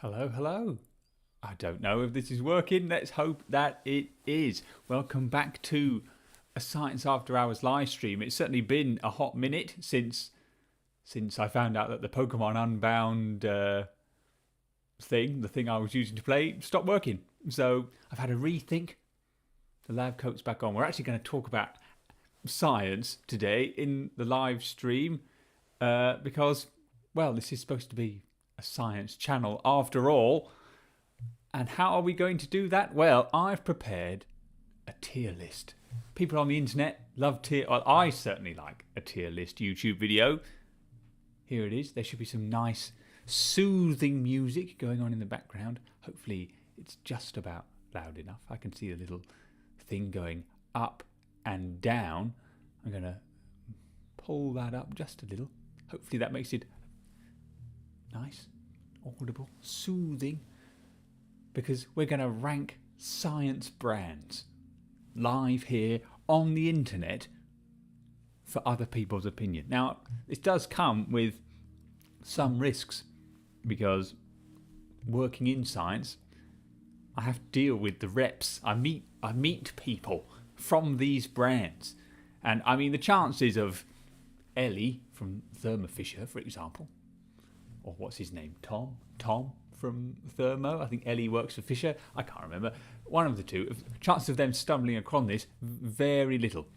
Hello, hello. I don't know if this is working. Let's hope that it is. Welcome back to a Science After Hours live stream. It's certainly been a hot minute since I found out that the Pokemon Unbound the thing I was using to play, stopped working. So I've had a rethink. The lab coat's back on. We're actually going to talk about science today in the live stream because, well, this is supposed to be a science channel after all. And how are we going to do that? Well, I've prepared a tier list. People on the internet love tier. Well, I certainly like a tier list YouTube video. Here it is. There should be some nice, soothing music going on in the background. Hopefully, it's just about loud enough. I can see a little thing going up and down. I'm going to pull that up just a little. Hopefully, that makes it nice, audible, soothing, because we're going to rank science brands live here on the internet for other people's opinion. Now, this does come with some risks because working in science, I have to deal with the reps. I meet people from these brands, and I mean the chances of Ellie from Thermo Fisher, for example, or what's his name, Tom from Thermo. I think Ellie works for Fisher. I can't remember. One of the two. Chances of them stumbling across this, very little.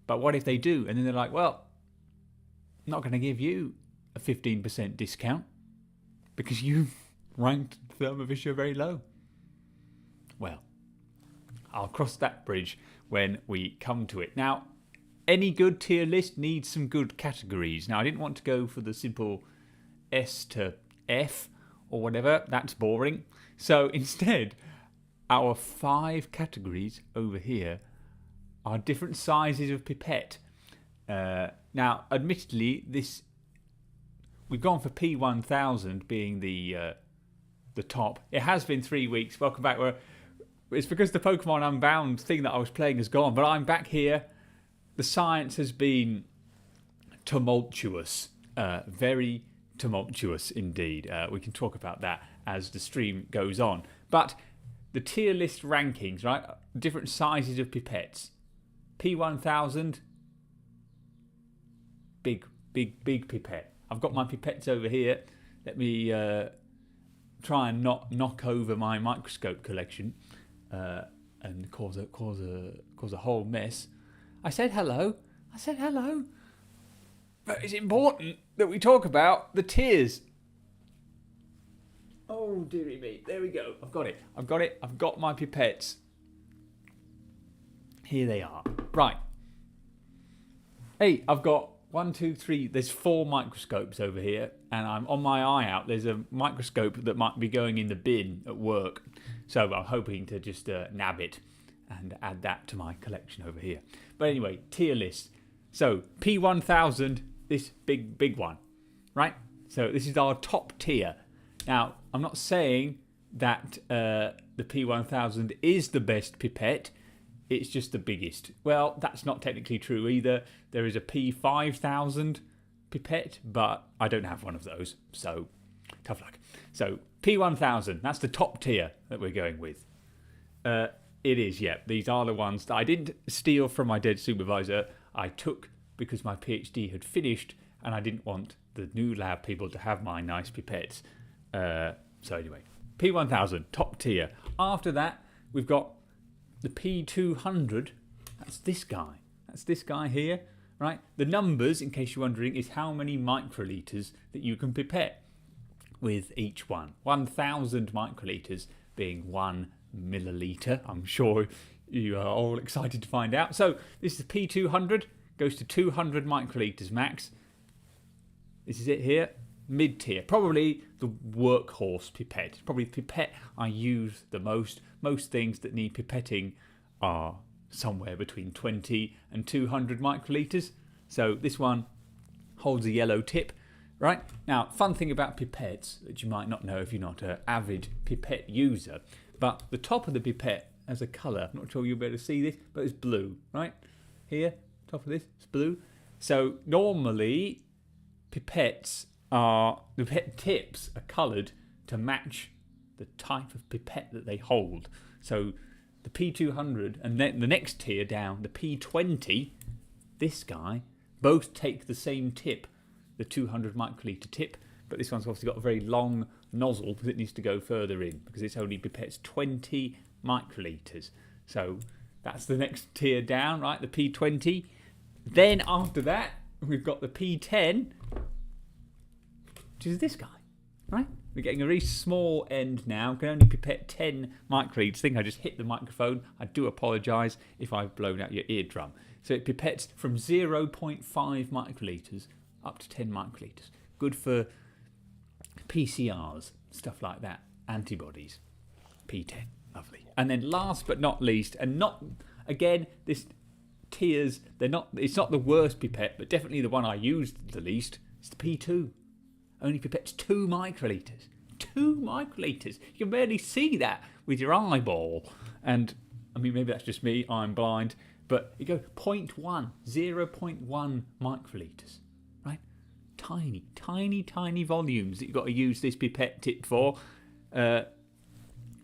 But what if they do? And then they're like, well, I'm not going to give you a 15% discount because you ranked Thermo Fisher very low. Well, I'll cross that bridge when we come to it. Now, any good tier list needs some good categories. Now, I didn't want to go for the simple S to F or whatever. That's boring. So instead, our 5 categories over here are different sizes of pipette. Now, admittedly, we've gone for P1000 being the top. It has been 3 weeks. Welcome back. It's because the Pokemon Unbound thing that I was playing has gone, but I'm back here. The science has been tumultuous, very tumultuous indeed. We can talk about that as the stream goes on. But the tier list rankings, right? Different sizes of pipettes. P1000, big pipette. I've got my pipettes over here. Let me try and not knock over my microscope collection and cause a whole mess. I said hello. But it's important that we talk about the tiers. Oh, dearie me. There we go. I've got it. I've got my pipettes. Here they are. Right. Hey, I've got 1, 2, 3. There's 4 microscopes over here. And I'm on my eye out. There's a microscope that might be going in the bin at work. So I'm hoping to just nab it and add that to my collection over here. But anyway, tier list. So P1000, this big one, right? So this is our top tier. Now, I'm not saying that the P1000 is the best pipette. It's just the biggest. Well, that's not technically true either. There is a P5000 pipette, but I don't have one of those. So, tough luck. So, P1000, that's the top tier that we're going with. It is, yeah. These are the ones that I didn't steal from my dead supervisor. I took because my PhD had finished and I didn't want the new lab people to have my nice pipettes. So anyway, P1000, top tier. After that, we've got the P200. That's this guy here, right? The numbers, in case you're wondering, is how many microliters that you can pipette with each one. 1,000 microliters being 1 milliliter. I'm sure you are all excited to find out. So this is the P200, goes to 200 microliters max. This is it here, mid-tier. Probably the workhorse pipette. Probably the pipette I use the most. Most things that need pipetting are somewhere between 20 and 200 microliters. So this one holds a yellow tip. Right? Now, fun thing about pipettes that you might not know if you're not an avid pipette user, but the top of the pipette has a colour. I'm not sure you'll be able to see this, but it's blue, right? Here, top of this, it's blue. So normally, the pipette tips are coloured to match the type of pipette that they hold. So the P200 and then the next tier down, the P20, this guy, both take the same tip, the 200 microliter tip, but this one's obviously got a very long nozzle because it needs to go further in because it's only pipettes 20 microliters. So that's the next tier down, right? The P20. Then after that, we've got the P10, which is this guy, right? We're getting a very small end now. Can only pipette 10 microliters. I think I just hit the microphone. I do apologise if I've blown out your eardrum. So it pipettes from 0.5 microliters up to 10 microliters. Good for PCRs, stuff like that, antibodies. P10, lovely. And then last but not least, and not, again, this tiers, it's not the worst pipette, but definitely the one I used the least, it's the P2. Only pipettes 2 microliters. 2 microliters. You can barely see that with your eyeball. And, I mean, maybe that's just me, I'm blind, but you go 0.1 microliters, right? Tiny, tiny, tiny volumes that you've got to use this pipette tip for.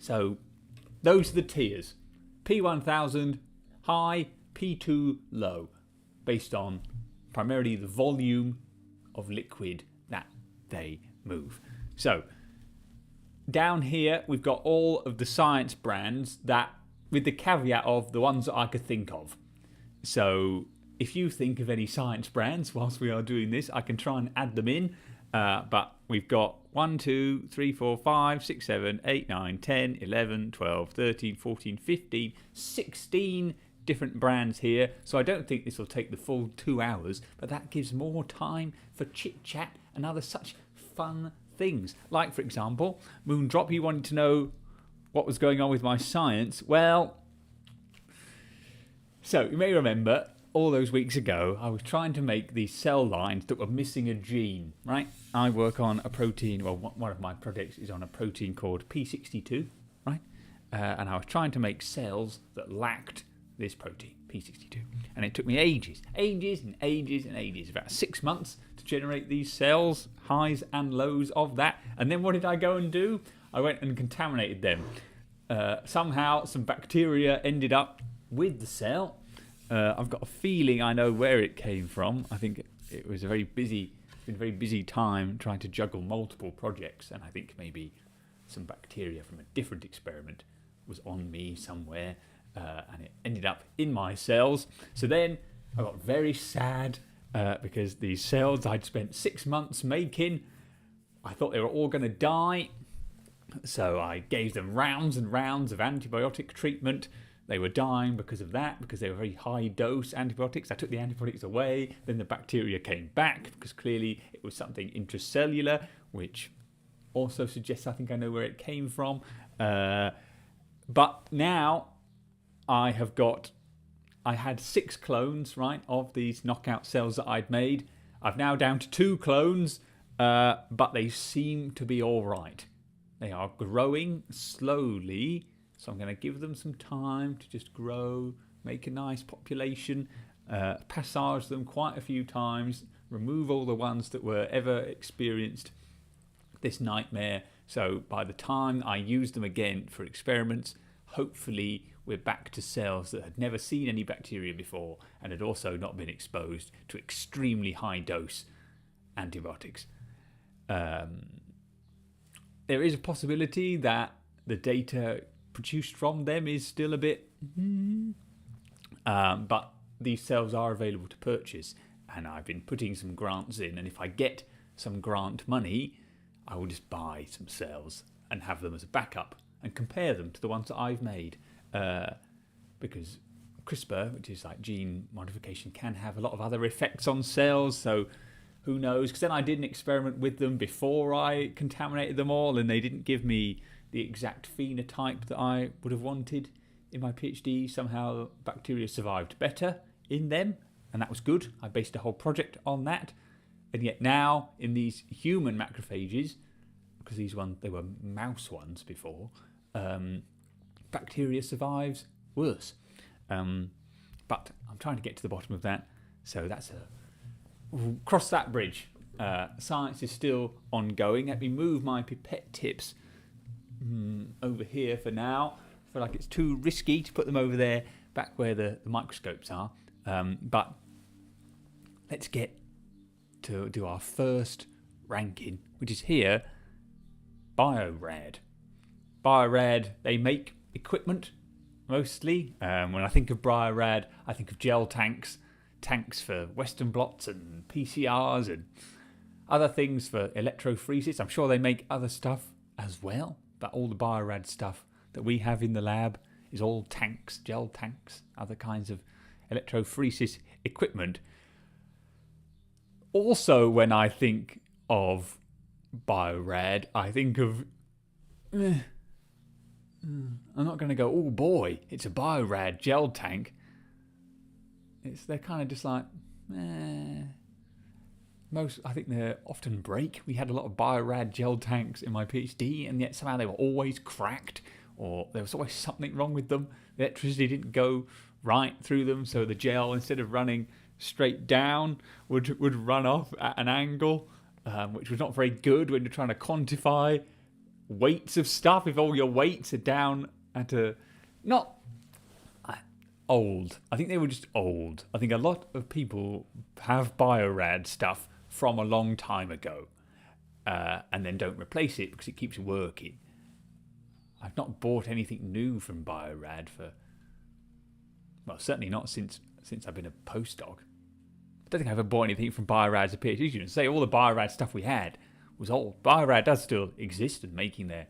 So, those are the tiers. P1000 high, P2 low, based on primarily the volume of liquid that they move. So, down here we've got all of the science brands that, with the caveat of the ones that I could think of. So, if you think of any science brands whilst we are doing this, I can try and add them in. But we've got 1, 2, 3, 4, 5, 6, 7, 8, 9, 10, 11, 12, 13, 14, 15, 16 different brands here. So I don't think this will take the full 2 hours, but that gives more time for chit chat and other such fun things. Like, for example, Moondrop, you wanted to know what was going on with my science. Well, so you may remember all those weeks ago, I was trying to make these cell lines that were missing a gene, right? I work on a protein, well, one of my projects is on a protein called P62, right? And I was trying to make cells that lacked this protein, P62. And it took me ages, about 6 months to generate these cells, highs and lows of that. And then what did I go and do? I went and contaminated them. Somehow some bacteria ended up with the cell. I've got a feeling I know where it came from. I think it was a very busy time trying to juggle multiple projects, and I think maybe some bacteria from a different experiment was on me somewhere, and it ended up in my cells. So then I got very sad because these cells I'd spent 6 months making, I thought they were all going to die. So I gave them rounds and rounds of antibiotic treatment. They were dying because of that, because they were very high dose antibiotics. I took the antibiotics away, then the bacteria came back because clearly it was something intracellular, which also suggests I think I know where it came from. But now I had 6 clones, right, of these knockout cells that I'd made. I've now down to 2 clones, but they seem to be all right. They are growing slowly. So I'm going to give them some time to just grow, make a nice population, passage them quite a few times, remove all the ones that were ever experienced this nightmare. So by the time I use them again for experiments, hopefully we're back to cells that had never seen any bacteria before and had also not been exposed to extremely high dose antibiotics. There is a possibility that the data produced from them is still a bit but these cells are available to purchase, and I've been putting some grants in, and if I get some grant money I will just buy some cells and have them as a backup and compare them to the ones that I've made, because CRISPR, which is like gene modification, can have a lot of other effects on cells, so who knows, because then I did an experiment with them before I contaminated them all and they didn't give me the exact phenotype that I would have wanted in my PhD. Somehow bacteria survived better in them, and that was good. I based a whole project on that. And yet now in these human macrophages, because these ones, they were mouse ones before, bacteria survives worse. But I'm trying to get to the bottom of that. So we'll cross that bridge. Science is still ongoing. Let me move my pipette tips over here for now. I feel like it's too risky to put them over there, back where the microscopes are. But let's get to do our first ranking, which is here. Biorad. Biorad, they make equipment mostly. When I think of Biorad, I think of gel tanks for Western blots and PCRs and other things for electrophoresis. I'm sure they make other stuff as well, but all the Biorad stuff that we have in the lab is all tanks, gel tanks, other kinds of electrophoresis equipment. Also, when I think of Biorad, I think of... I'm not going to go, oh boy, it's a Biorad gel tank. They're kind of just like... I think they often break. We had a lot of Biorad gel tanks in my PhD, and yet somehow they were always cracked, or there was always something wrong with them. The electricity didn't go right through them, so the gel, instead of running straight down, would run off at an angle, which was not very good when you're trying to quantify weights of stuff. If all your weights are down at a... not old. I think they were just old. I think a lot of people have Biorad stuff from a long time ago, and then don't replace it because it keeps working. I've not bought anything new from Biorad for... well, certainly not since I've been a postdoc. I don't think I ever bought anything from Biorad as a PhD student. Say all the Biorad stuff we had was old. Biorad does still exist and making their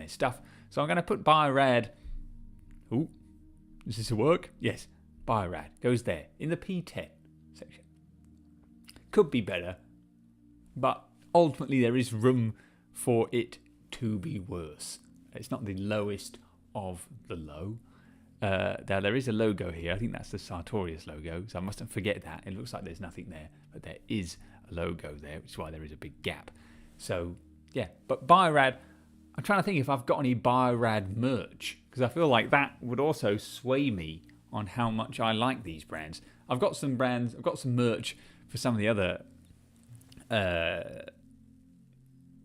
stuff. So I'm going to put Biorad... ooh, does this work? Yes, Biorad goes there in the P10 section. Could be better, but ultimately there is room for it to be worse. It's not the lowest of the low. Now there is a logo here. I think that's the Sartorius logo, so I mustn't forget that. It looks like there's nothing there, but there is a logo there, which is why there is a big gap. So yeah, but Biorad, I'm trying to think if I've got any Biorad merch, because I feel like that would also sway me on how much I like these brands. I've got some merch for some of the other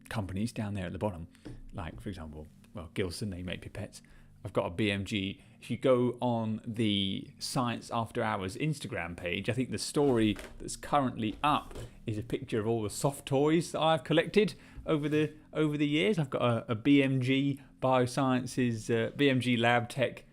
companies down there at the bottom, like for example, well, Gilson, they make pipettes. I've got a BMG. If you go on the Science After Hours Instagram page, I think the story that's currently up is a picture of all the soft toys that I've collected over the years. I've got a BMG Biosciences, BMG Lab Tech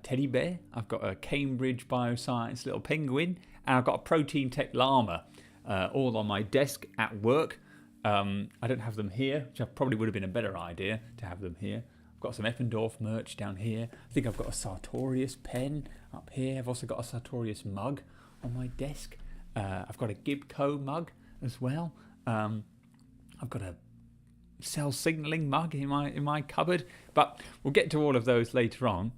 teddy bear. I've got a Cambridge Bioscience little penguin, and I've got a Protein Tech llama, all on my desk at work. I don't have them here, which probably would have been a better idea to have them here. I've got some Eppendorf merch down here. I think I've got a Sartorius pen up here. I've also got a Sartorius mug on my desk. I've got a Gibco mug as well. I've got a cell signaling mug in my cupboard, but we'll get to all of those later on.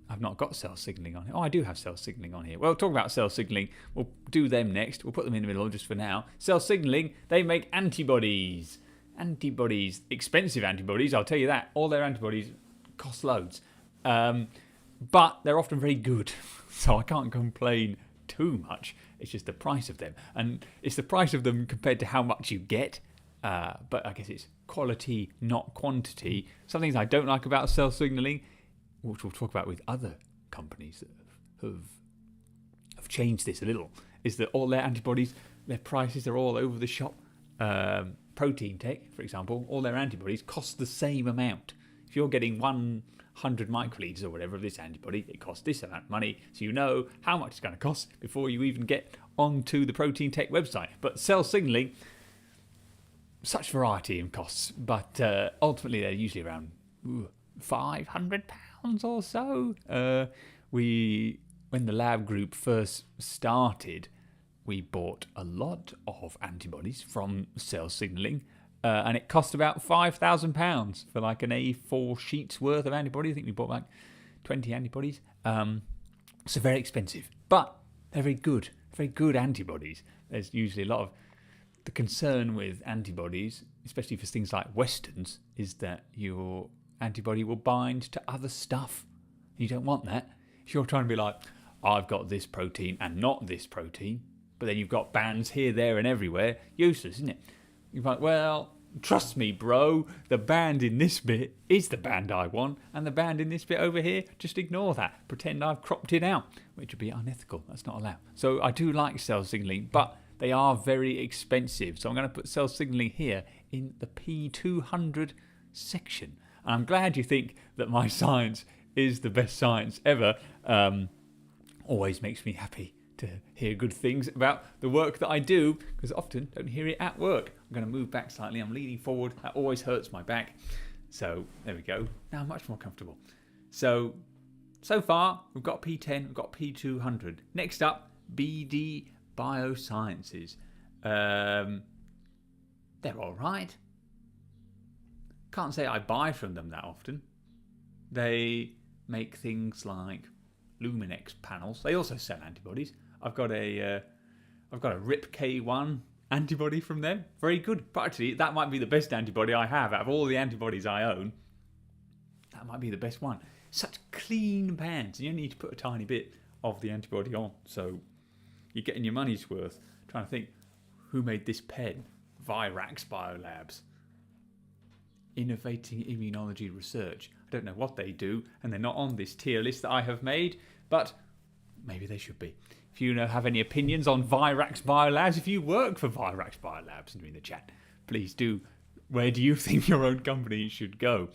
I've not got cell signaling on here. Oh, I do have cell signaling on here. Well, talk about cell signaling. We'll do them next. We'll put them in the middle just for now. Cell signaling, they make antibodies. Antibodies, expensive antibodies, I'll tell you that. All their antibodies cost loads. But they're often very good. So I can't complain too much. It's just the price of them. And it's the price of them compared to how much you get. But I guess it's quality, not quantity. Some things I don't like about cell signaling, which we'll talk about with other companies that have changed this a little, is that all their antibodies, their prices are all over the shop. Protein Tech, for example, all their antibodies cost the same amount. If you're getting 100 microliters or whatever of this antibody, it costs this amount of money, so you know how much it's going to cost before you even get onto the Protein Tech website. But cell signaling, such variety in costs, but ultimately they're usually around £500 or so. When the lab group first started, we bought a lot of antibodies from cell signaling, and it cost about £5,000 for like an A4 sheet's worth of antibodies. I think we bought like 20 antibodies. So very expensive, but they're very good antibodies. There's usually a lot of... the concern with antibodies, especially for things like Westerns, is that your antibody will bind to other stuff. You don't want that. If you're trying to be like, I've got this protein and not this protein, but then you've got bands here, there and everywhere, useless, isn't it? You're like, well, trust me, bro, the band in this bit is the band I want, and the band in this bit over here, just ignore that. Pretend I've cropped it out, which would be unethical. That's not allowed. So I do like cell signaling, but they are very expensive. So I'm going to put cell signaling here in the P200 section. And I'm glad you think that my science is the best science ever. Always makes me happy to hear good things about the work that I do, because often don't hear it at work. I'm going to move back slightly. I'm leaning forward. That always hurts my back. So there we go. Now I'm much more comfortable. So far we've got P10, we've got P200. Next up, BD Biosciences. They're all right. Can't say I buy from them that often. They make things like Luminex panels. They also sell antibodies. I've got a RIP K1 antibody from them. Very good. But actually, that might be the best antibody I have out of all the antibodies I own. That might be the best one. Such clean bands. You only need to put a tiny bit of the antibody on, so you're getting your money's worth. I'm trying to think, who made this pen? Virax Biolabs. Innovating immunology research. I don't know what they do, and they're not on this tier list that I have made, but maybe they should be. If you have any opinions on Virax Biolabs, if you work for Virax Biolabs and you're in the chat, please do. Where do you think your own company should go?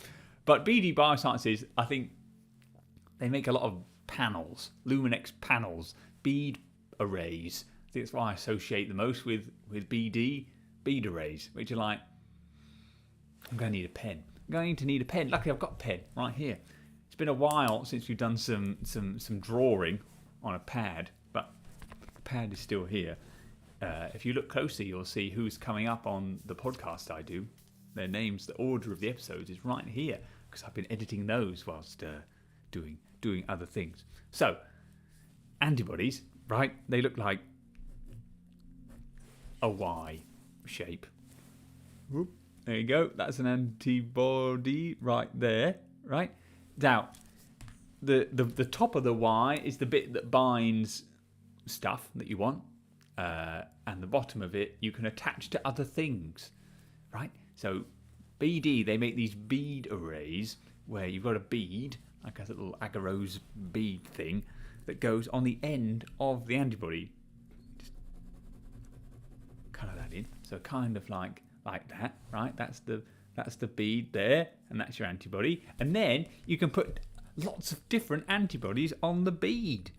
But BD Biosciences, I think they make a lot of panels, Luminex panels, bead arrays. I think that's why I associate the most with BD, bead arrays, which are like, I'm going to need a pen. I'm going to need a pen. Luckily, I've got a pen right here. It's been a while since we've done some drawing on a pad, but the pad is still here. If you look closely, you'll see who's coming up on the podcast I do. Their names, the order of the episodes is right here, because I've been editing those whilst doing other things. So, antibodies, right? They look like a Y shape. Whoop. There you go. That's an antibody right there. Right now, the top of the Y is the bit that binds stuff that you want, and the bottom of it you can attach to other things. Right. So BD, they make these bead arrays where you've got a bead, like a little agarose bead thing, that goes on the end of the antibody. Just colour that in. So kind of like that, right? That's the bead there, and that's your antibody. And then you can put lots of different antibodies on the bead.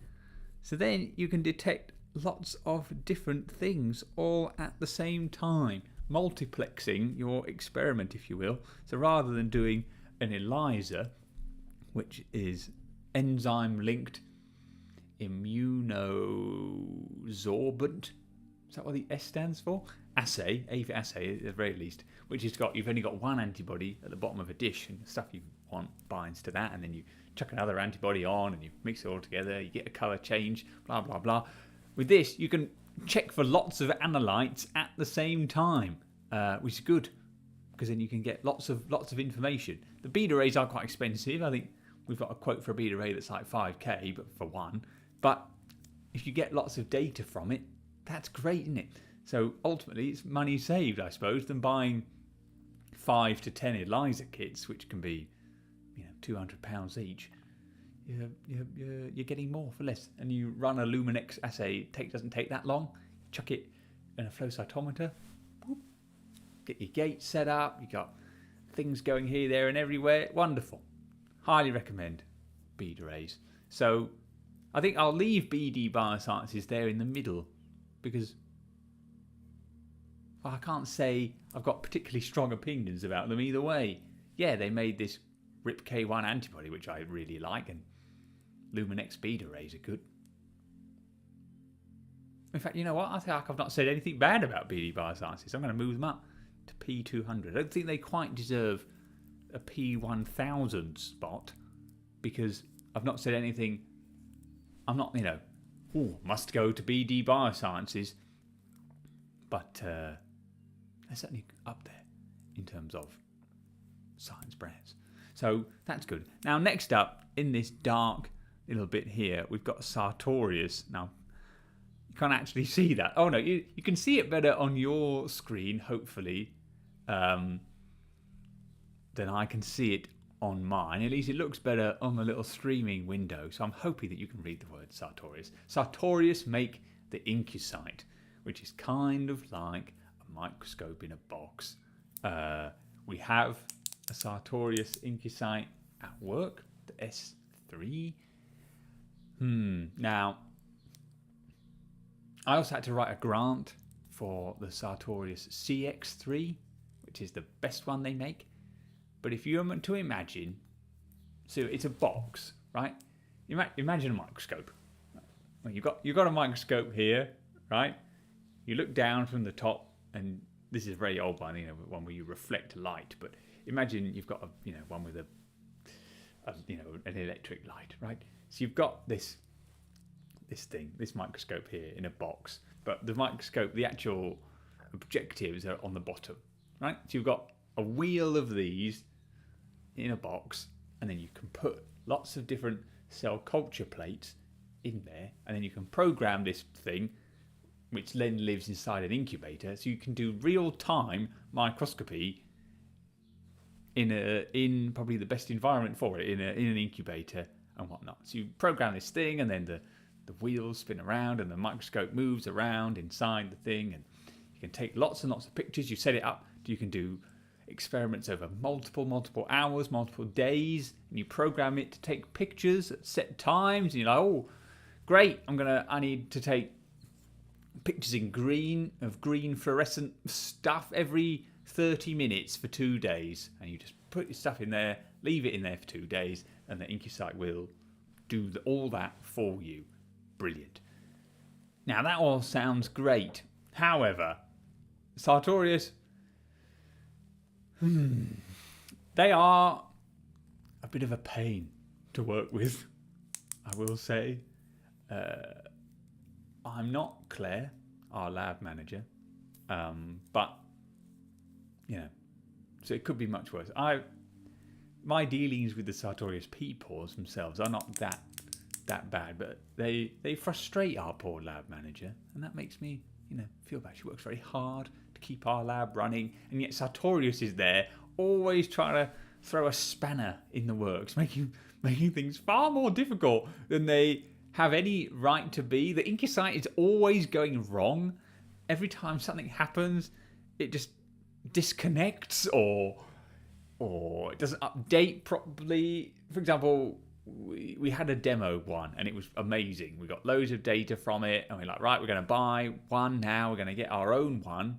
So then you can detect lots of different things all at the same time, multiplexing your experiment, if you will. So rather than doing an ELISA, which is enzyme-linked immunosorbent, is that what the S stands for? Assay, A for assay at the very least, which has got, you've only got one antibody at the bottom of a dish, and the stuff you want binds to that, and then you chuck another antibody on and you mix it all together, you get a colour change, blah blah blah. With this, you can check for lots of analytes at the same time, which is good, because then you can get lots of information. The bead arrays are quite expensive. I think we've got a quote for a bead array that's like 5k, but for one. But if you get lots of data from it, that's great, isn't it? So ultimately, it's money saved, I suppose, than buying 5 to 10 ELISA kits, which can be, £200 each. You're getting more for less, and you run a Luminex assay. Doesn't take that long. Chuck it in a flow cytometer. Whoop, get your gate set up. You got things going here, there, and everywhere. Wonderful. Highly recommend bead arrays. So I think I'll leave BD Biosciences there in the middle, because I can't say I've got particularly strong opinions about them either way. Yeah, they made this RIP K1 antibody, which I really like, and Luminex bead arrays are good. In fact, you know what? I think I've not said anything bad about BD Biosciences. I'm going to move them up to P200. I don't think they quite deserve a P1000 spot, because I've not said anything. I'm not, must go to BD Biosciences. But they're certainly up there in terms of science brands. So that's good. Now, next up, in this dark little bit here, we've got Sartorius. Now, you can't actually see that. Oh, no, you can see it better on your screen, hopefully. then I can see it on mine. At least it looks better on the little streaming window. So I'm hoping that you can read the word Sartorius. Sartorius make the Incusight, which is kind of like a microscope in a box. We have a Sartorius Incusight at work, the S3. Now, I also had to write a grant for the Sartorius CX3, which is the best one they make. But if you were to imagine, so it's a box, right? Imagine a microscope. Well, you've got a microscope here, right? You look down from the top, and this is a very old one, one where you reflect light. But imagine you've got one with an electric light, right? So you've got this microscope here in a box, but the microscope, the actual objectives are on the bottom, right? So you've got a wheel of these in a box, and then you can put lots of different cell culture plates in there, and then you can program this thing, which then lives inside an incubator, so you can do real-time microscopy in probably the best environment for it, in an incubator and whatnot. So you program this thing, and then the wheels spin around, and the microscope moves around inside the thing, and you can take lots and lots of pictures. You set it up, you can do experiments over multiple hours, multiple days, and you program it to take pictures at set times, and you're like, oh, great, I need to take pictures in green fluorescent stuff every 30 minutes for 2 days, and you just put your stuff in there, leave it in there for 2 days, and the Incusight will do all that for you. Brilliant. Now that all sounds great. However, Sartorius, they are a bit of a pain to work with, I will say. I'm not Claire, our lab manager, but so it could be much worse. My dealings with the Sartorius peepers themselves are not that bad, but they frustrate our poor lab manager, and that makes me feel bad. She works very hard to keep our lab running, and yet Sartorius is there, always trying to throw a spanner in the works, making things far more difficult than they have any right to be. The Incusight is always going wrong. Every time something happens, it just disconnects or it doesn't update properly. For example, we had a demo one, and it was amazing. We got loads of data from it, and we're like, right, we're going to buy one now. We're going to get our own one.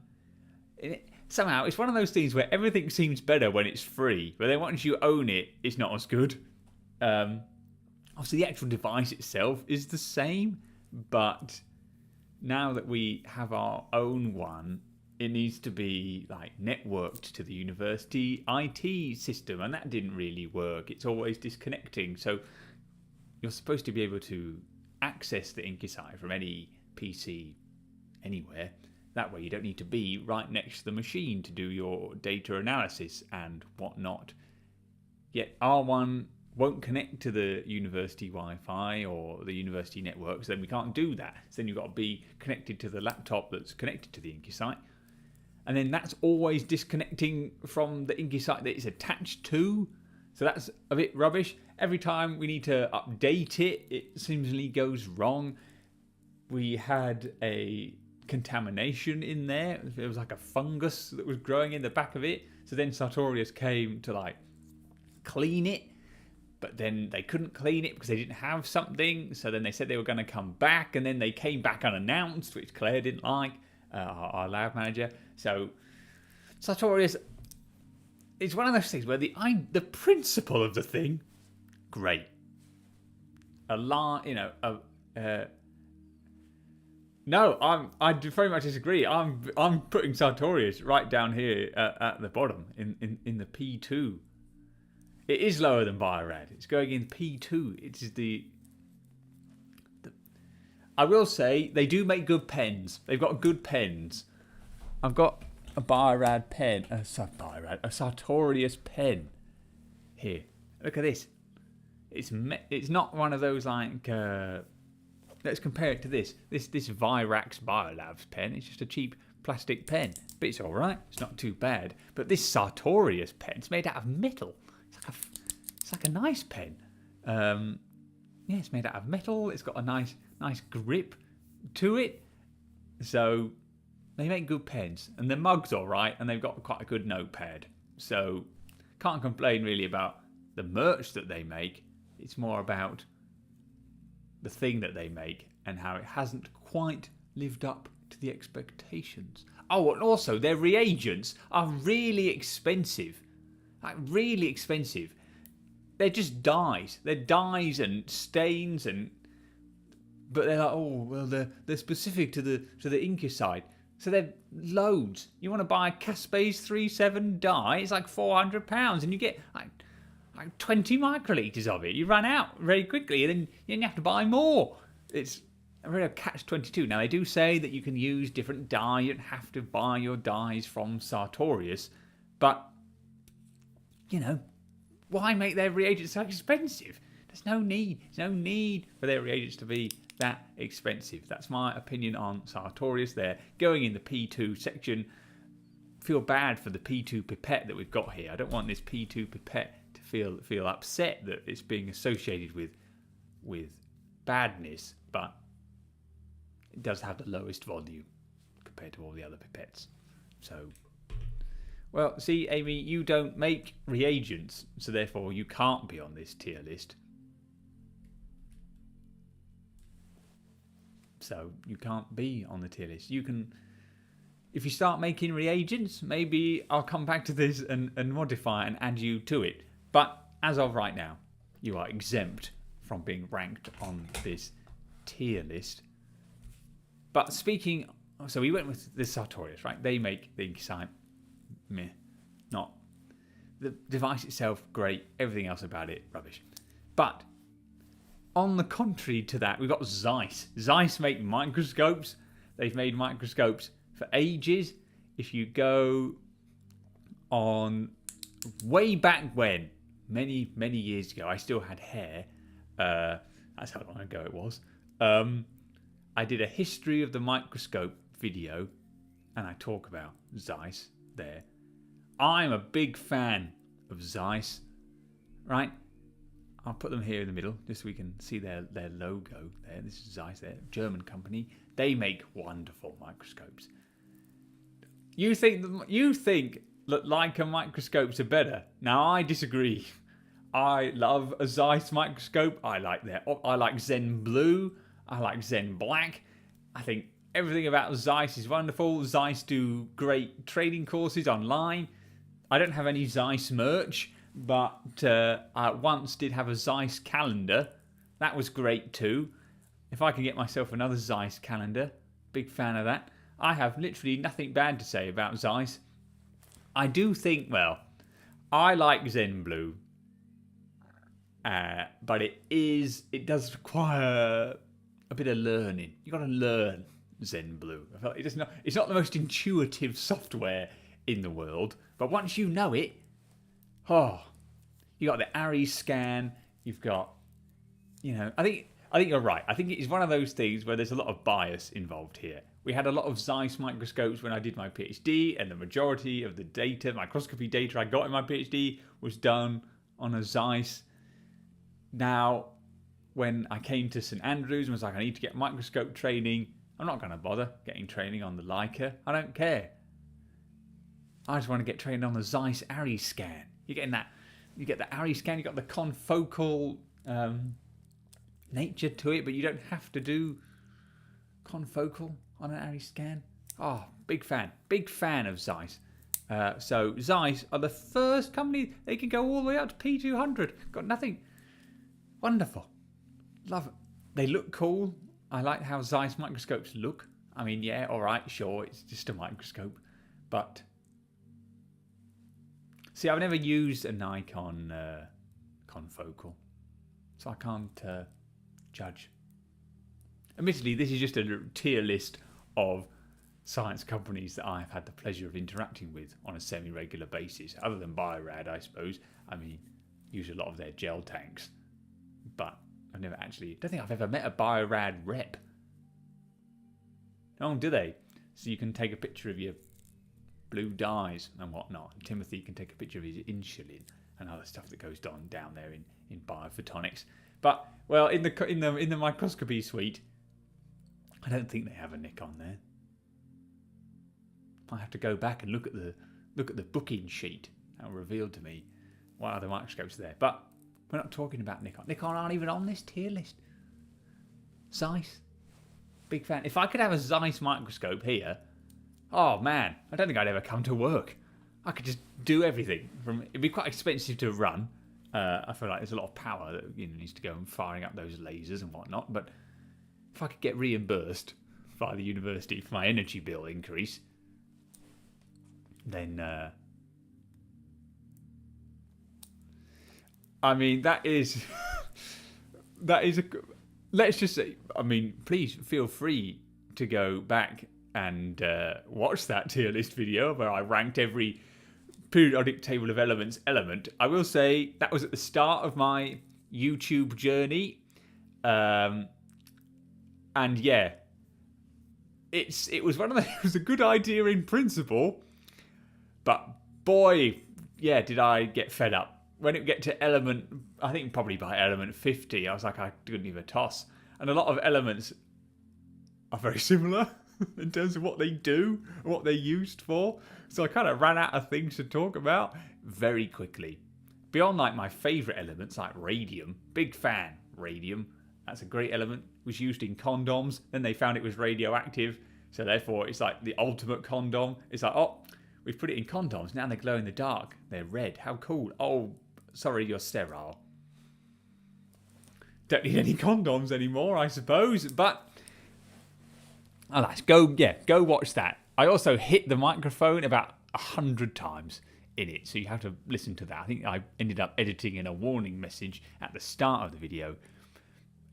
Somehow, it's one of those things where everything seems better when it's free, but then once you own it, it's not as good. Obviously, the actual device itself is the same, but now that we have our own one, it needs to be networked to the university IT system, and that didn't really work. It's always disconnecting. So you're supposed to be able to access the Incusight from any PC anywhere. That way you don't need to be right next to the machine to do your data analysis and whatnot. Yet our one won't connect to the university Wi-Fi or the university network, so then we can't do that. So then you've got to be connected to the laptop that's connected to the Incusight. And then that's always disconnecting from the Incusight that it's attached to. So that's a bit rubbish. Every time we need to update it, it seemingly goes wrong. We had a contamination in there. It was like a fungus that was growing in the back of it. So then Sartorius came to clean it, but then they couldn't clean it because they didn't have something. So then they said they were going to come back, and then they came back unannounced, which Claire didn't like, our lab manager. So Sartorius, it's one of those things where the principle of the thing, great. No, I very much disagree. I'm putting Sartorius right down here at the bottom in the P2. It is lower than Biorad. It's going in P2. It is the I will say they do make good pens. They've got good pens. I've got a Biorad pen, a Sartorius pen here. Look at this. It's not one of those let's compare it to this. This Virax Biolabs pen. It's just a cheap plastic pen. But it's alright. It's not too bad. But this Sartorius pen, it's made out of metal. It's like a nice pen. Yeah, it's made out of metal. It's got a nice grip to it. So they make good pens. And the mug's alright. And they've got quite a good notepad. So can't complain really about the merch that they make. It's more about the thing that they make and how it hasn't quite lived up to the expectations. Oh, and also their reagents are really expensive. Like, really expensive. They're just dyes. They're dyes and stains but they're like, oh well, they're specific to the Incuside. So they're loads. You want to buy a Caspase 37 dye, it's like £400, and you get like 20 microlitres of it. You run out very quickly, and then you have to buy more. It's a real catch-22. Now, they do say that you can use different dye. You don't have to buy your dyes from Sartorius. But, you know, why make their reagents so expensive? There's no need. There's no need for their reagents to be that expensive. That's my opinion on Sartorius. They're going in the P2 section. Feel bad for the P2 pipette that we've got here. I don't want this P2 pipette to feel upset that it's being associated with badness, but it does have the lowest volume compared to all the other pipettes. So, well, see, Amy, you don't make reagents, so therefore you can't be on this tier list. So you can't be on the tier list. You can, if you start making reagents, maybe I'll come back to this and modify and add you to it. But as of right now, you are exempt from being ranked on this tier list. But speaking, so we went with the Sartorius, right? They make the Incuside, meh, not. The device itself, great. Everything else about it, rubbish. But on the contrary to that, we've got Zeiss. Zeiss make microscopes. They've made microscopes for ages. If you go on way back when, many years ago, I still had hair. That's how long ago it was. I did a history of the microscope video, and I talk about Zeiss there. I'm a big fan of Zeiss, right? I'll put them here in the middle just so we can see their logo there. This is Zeiss, they're a German company. They make wonderful microscopes. You think that Leica microscopes are better? Now, I disagree. I love a Zeiss microscope. I like Zen Blue. I like Zen Black. I think everything about Zeiss is wonderful. Zeiss do great training courses online. I don't have any Zeiss merch, but I once did have a Zeiss calendar. That was great too. If I can get myself another Zeiss calendar, big fan of that. I have literally nothing bad to say about Zeiss. I do think, well, I like Zen Blue, but it does require a bit of learning. You got to learn Zen Blue. I felt it's not the most intuitive software in the world, but once you know it, you got the ARRI scan. You've got, I think you're right. I think it is one of those things where there's a lot of bias involved here. We had a lot of Zeiss microscopes when I did my PhD, and the majority of the data, microscopy data I got in my PhD, was done on a Zeiss. Now, when I came to St Andrews and was like, I need to get microscope training, I'm not going to bother getting training on the Leica. I don't care. I just want to get trained on the Zeiss ARRI scan. You're getting that. You get the ARRI scan. You got the confocal nature to it, but you don't have to do confocal on an ARRI scan. Oh, big fan of Zeiss. So Zeiss are the first company. They can go all the way up to P200. Got nothing. Wonderful. Love it. They look cool. I like how Zeiss microscopes look. I mean, yeah, all right, sure, it's just a microscope, but see, I've never used a Nikon confocal, so I can't judge. Admittedly, this is just a tier list of science companies that I've had the pleasure of interacting with on a semi-regular basis. Other than Biorad, I suppose. I mean, use a lot of their gel tanks, but I don't think I've ever met a Biorad rep. Oh, do they? so you can take a picture of your blue dyes and whatnot. And Timothy can take a picture of his insulin and other stuff that goes on down there in biophotonics. But well, in the microscopy suite, I don't think they have a Nikon there. I have to go back and look at the booking sheet that will reveal to me what other microscopes are there. But we're not talking about Nikon. Nikon aren't even on this tier list. Zeiss, big fan. If I could have a Zeiss microscope here, oh man, I don't think I'd ever come to work. I could just do everything. It'd be quite expensive to run. I feel like there's a lot of power that needs to go and firing up those lasers and whatnot. But if I could get reimbursed by the university for my energy bill increase, then I mean that is let's just say, I mean, please feel free to go back and watch that tier list video where I ranked every periodic table of elements element. I will say that was at the start of my YouTube journey, and yeah, it was it was a good idea in principle, but boy, yeah, did I get fed up. When it get to element, I think probably by element 50, I was like, I couldn't give a toss. And a lot of elements are very similar in terms of what they do, what they're used for. So I kind of ran out of things to talk about very quickly. Beyond like my favourite elements like radium, big fan, radium. That's a great element. It was used in condoms. Then they found it was radioactive. So therefore it's like the ultimate condom. It's like, oh, we've put it in condoms. Now they glow in the dark. They're red. How cool. Oh, sorry, you're sterile. Don't need any condoms anymore, I suppose. But alas, go watch that. I also hit the microphone about 100 times in it, so you have to listen to that. I think I ended up editing in a warning message at the start of the video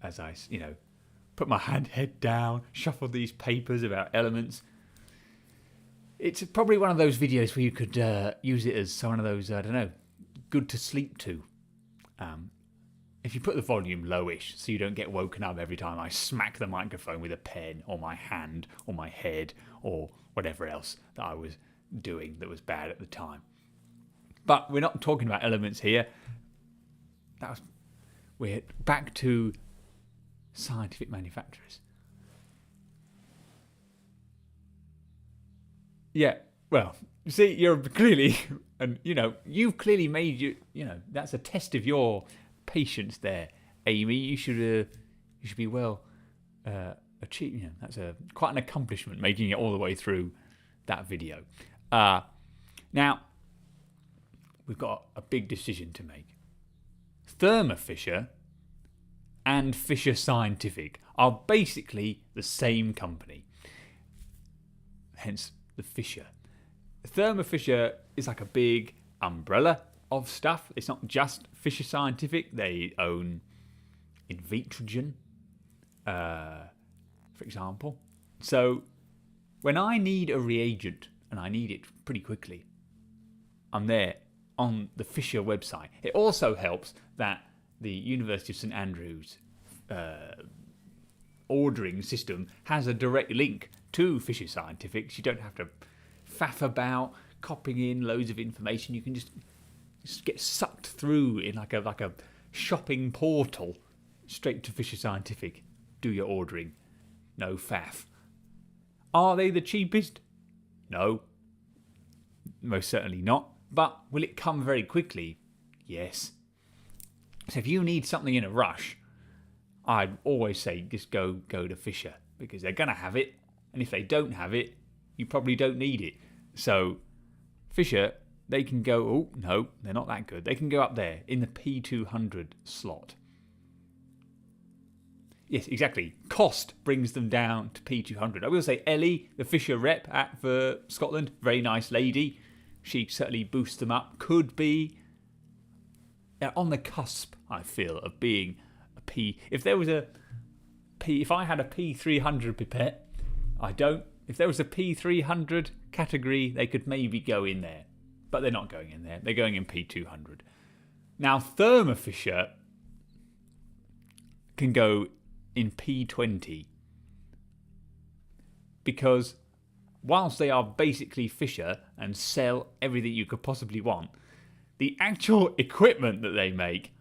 as I, put my head down, shuffled these papers about elements. It's probably one of those videos where you could use it as one of those, I don't know, good to sleep to. If you put the volume lowish so you don't get woken up every time I smack the microphone with a pen or my hand or my head or whatever else that I was doing that was bad at the time. But we're not talking about elements here. We're back to scientific manufacturers. Yeah, well, you see, you're clearly, and you've clearly made that's a test of your patience there, Amy. You should be well achieved. That's quite an accomplishment, making it all the way through that video. Now we've got a big decision to make. Thermo Fisher and Fisher Scientific are basically the same company. Hence the Fisher. Thermo Fisher is like a big umbrella of stuff. It's not just Fisher Scientific. They own Invitrogen, for example. So when I need a reagent, and I need it pretty quickly, I'm there on the Fisher website. It also helps that the University of St Andrews ordering system has a direct link to Fisher Scientific. So you don't have to faff about copying in loads of information. You can just get sucked through in like a shopping portal straight to Fisher Scientific. Do your ordering. No faff. Are they the cheapest? No. Most certainly not. But will it come very quickly? Yes. So if you need something in a rush, I'd always say just go to Fisher, because they're going to have it. And if they don't have it, you probably don't need it. So Fisher, they can go, oh, no, they're not that good. They can go up there in the P200 slot. Yes, exactly. Cost brings them down to P200. I will say Ellie, the Fisher rep for Scotland, very nice lady. She certainly boosts them up. Could be on the cusp, I feel, of being a P. If there was a P, if I had a P300 pipette, I don't. If there was a P300 category, they could maybe go in there. But they're not going in there. They're going in P200. Now, Thermo Fisher can go in P20 because whilst they are basically Fisher and sell everything you could possibly want, the actual equipment that they make,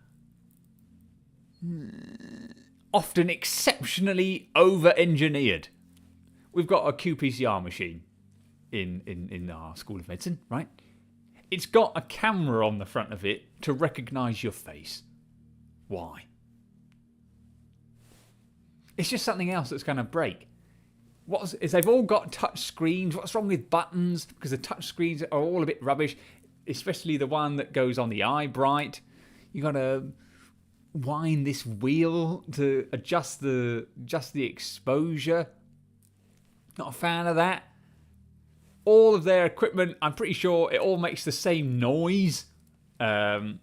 often exceptionally over-engineered. We've got a qPCR machine in our School of Medicine, right? It's got a camera on the front of it to recognise your face. Why? It's just something else that's going to break. They've all got touch screens. What's wrong with buttons? Because the touch screens are all a bit rubbish, especially the one that goes on the eye bright. You got to wind this wheel to adjust the exposure. Not a fan of that. All of their equipment, I'm pretty sure it all makes the same noise. I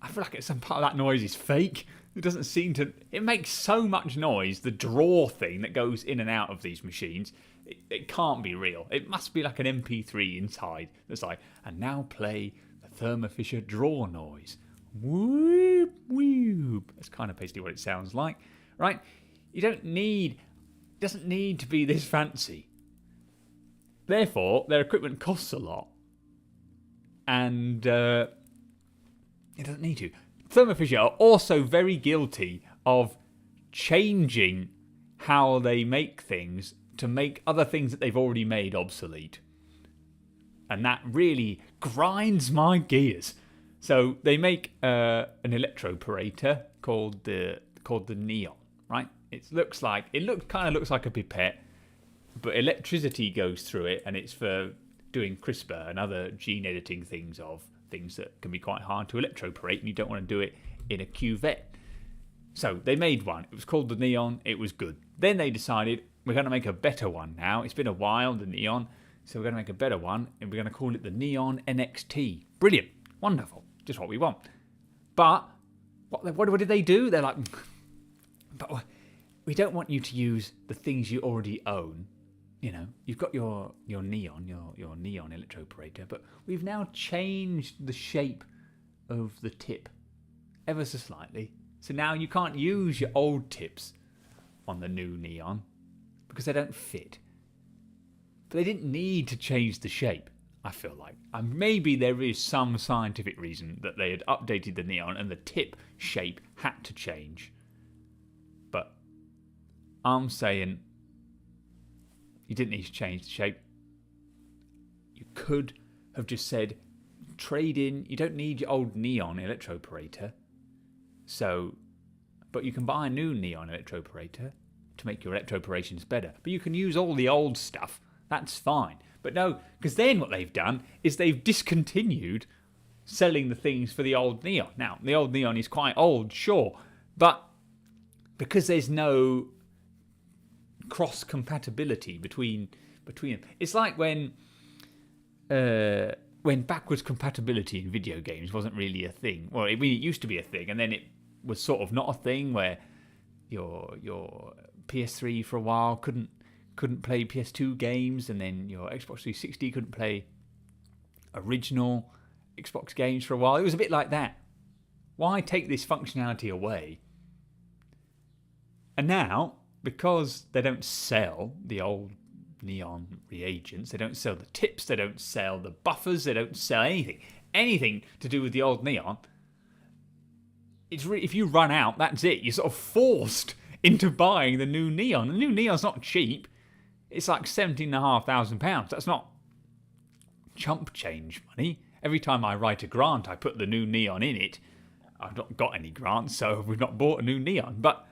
feel like some part of that noise is fake. It doesn't seem to... It makes so much noise, the draw thing that goes in and out of these machines. It can't be real. It must be like an MP3 inside that's like, and now play the Thermo Fisher draw noise. Whoop, whoop. That's kind of basically what it sounds like, right? You don't need... It doesn't need to be this fancy. Therefore, their equipment costs a lot. And it doesn't need to. Thermo Fisher are also very guilty of changing how they make things to make other things that they've already made obsolete. And that really grinds my gears. So they make an electroporator called the Neon, right? It kind of looks like a pipette, but electricity goes through it, and it's for doing CRISPR and other gene editing things that can be quite hard to electroporate, and you don't want to do it in a cuvette. So they made one. It was called the Neon. It was good. Then they decided, we're going to make a better one now. It's been a while, the Neon, so we're going to make a better one, and we're going to call it the Neon NXT. Brilliant. Wonderful. Just what we want. But what did they do? They're like, but we don't want you to use the things you already own. You know, you've got your Neon, your Neon electroporator, but we've now changed the shape of the tip ever so slightly. So now you can't use your old tips on the new Neon because they don't fit. But they didn't need to change the shape, I feel like. And maybe there is some scientific reason that they had updated the Neon and the tip shape had to change. But I'm saying you didn't need to change the shape. You could have just said, trade in, you don't need your old Neon electroporator. But you can buy a new Neon electroporator to make your electroparations better. But you can use all the old stuff. That's fine. But no, because then what they've done is they've discontinued selling the things for the old Neon. Now, the old Neon is quite old, sure. But because there's no cross-compatibility between them. It's like when backwards compatibility in video games wasn't really a thing. Well, it used to be a thing, and then it was sort of not a thing, where your PS3 for a while couldn't play PS2 games, and then your Xbox 360 couldn't play original Xbox games for a while. It was a bit like that. Why take this functionality away? And now, because they don't sell the old Neon reagents, they don't sell the tips, they don't sell the buffers, they don't sell anything to do with the old Neon. If you run out, that's it. You're sort of forced into buying the new Neon. The new Neon's not cheap. It's like £17,500. That's not chump change money. Every time I write a grant, I put the new Neon in it. I've not got any grants, so we've not bought a new Neon. But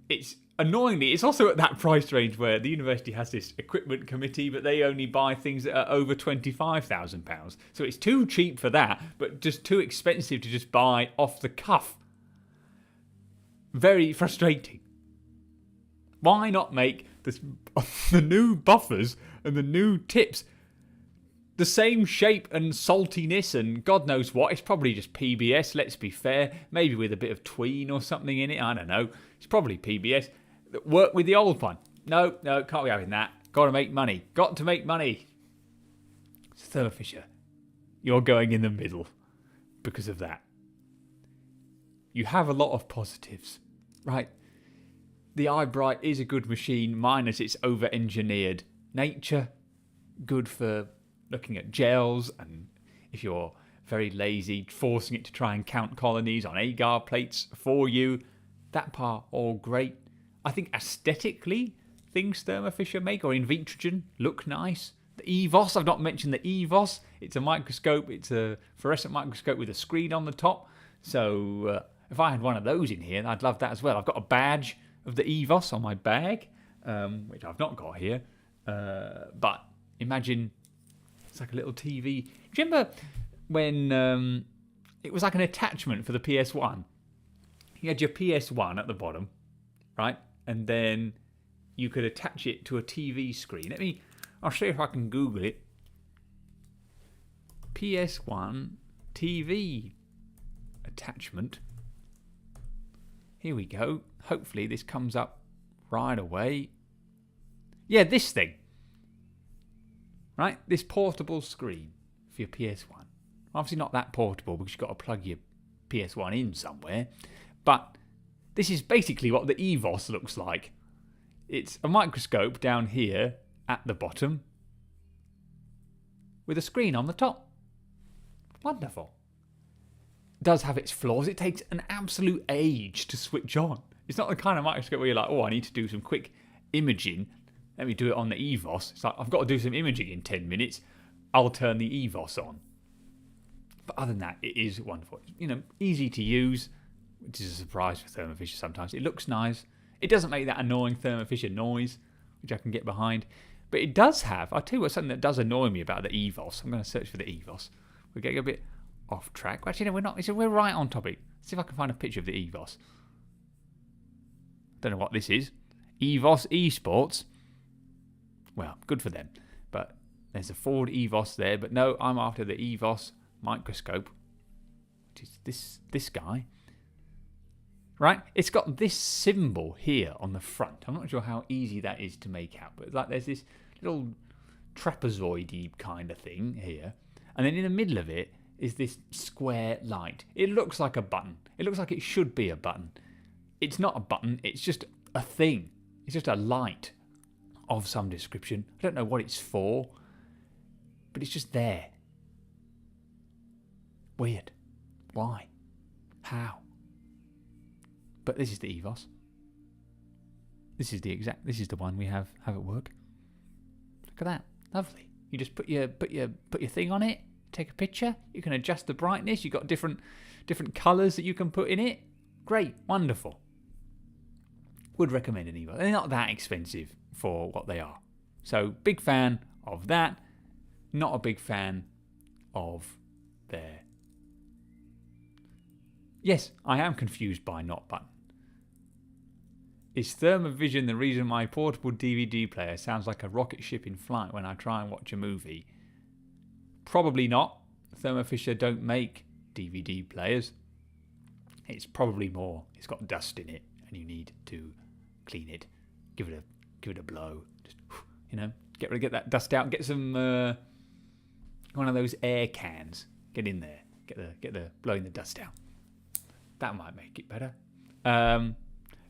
it's annoyingly, it's also at that price range where the university has this equipment committee, but they only buy things that are over £25,000. So it's too cheap for that, but just too expensive to just buy off the cuff. Very frustrating. Why not make the new buffers and the new tips the same shape and saltiness and God knows what? It's probably just PBS, let's be fair. Maybe with a bit of tween or something in it. I don't know. It's probably PBS. Work with the old one. No, can't be having that. Got to make money. Got to make money. Thermo Fisher, you're going in the middle because of that. You have a lot of positives, right? the iBright is a good machine, minus it's over-engineered nature. Good for looking at gels, and if you're very lazy, forcing it to try and count colonies on agar plates for you. That part, all great. I think aesthetically, things Thermo Fisher make, or Invitrogen, look nice. The EVOS, I've not mentioned the EVOS. It's a microscope. It's a fluorescent microscope with a screen on the top. So if I had one of those in here, I'd love that as well. I've got a badge of the EVOS on my bag, which I've not got here. But imagine it's like a little TV. Do you remember when it was like an attachment for the PS1? You had your PS1 at the bottom, right? And then you could attach it to a TV screen. I'll show you if I can Google it. PS1 TV attachment. Here we go. Hopefully this comes up right away. Yeah, this thing. Right? This portable screen for your PS1. Obviously not that portable because you've got to plug your PS1 in somewhere. But this is basically what the EVOS looks like. It's a microscope down here at the bottom with a screen on the top. Wonderful. It does have its flaws. It takes an absolute age to switch on. It's not the kind of microscope where you're like, oh, I need to do some quick imaging. Let me do it on the EVOS. It's like, I've got to do some imaging in 10 minutes. I'll turn the EVOS on. But other than that, it is wonderful. Easy to use, which is a surprise for Thermo Fisher sometimes. It looks nice. It doesn't make that annoying Thermo Fisher noise, which I can get behind. But it does have, I'll tell you what, something that does annoy me about the EVOS. I'm going to search for the EVOS. We're getting a bit off track. Actually, no, we're not. We're right on topic. Let's see if I can find a picture of the EVOS. Don't know what this is. EVOS Esports. Well, good for them. But there's a Ford EVOS there. But no, I'm after the EVOS microscope, which is this guy. Right? It's got this symbol here on the front. I'm not sure how easy that is to make out. But like there's this little trapezoidy kind of thing here. And then in the middle of it is this square light. It looks like a button. It looks like it should be a button. It's not a button. It's just a thing. It's just a light of some description. I don't know what it's for, but it's just there. Weird. Why? How? But this is the EVOS. This is the one we have at work. Look at that. Lovely. You just put your thing on it, take a picture, you can adjust the brightness, you've got different colours that you can put in it. Great, wonderful. Would recommend an EVOS. They're not that expensive for what they are. So big fan of that. Not a big fan of their... Yes, I am confused by not button. Is thermovision the reason my portable DVD player sounds like a rocket ship in flight when I try and watch a movie? Probably not. Thermo Fisher don't make DVD players. It's probably more, it's got dust in it and you need to clean it. Give it a blow. Just, get that dust out. Get some one of those air cans. Get in there. Get the blowing the dust out. That might make it better.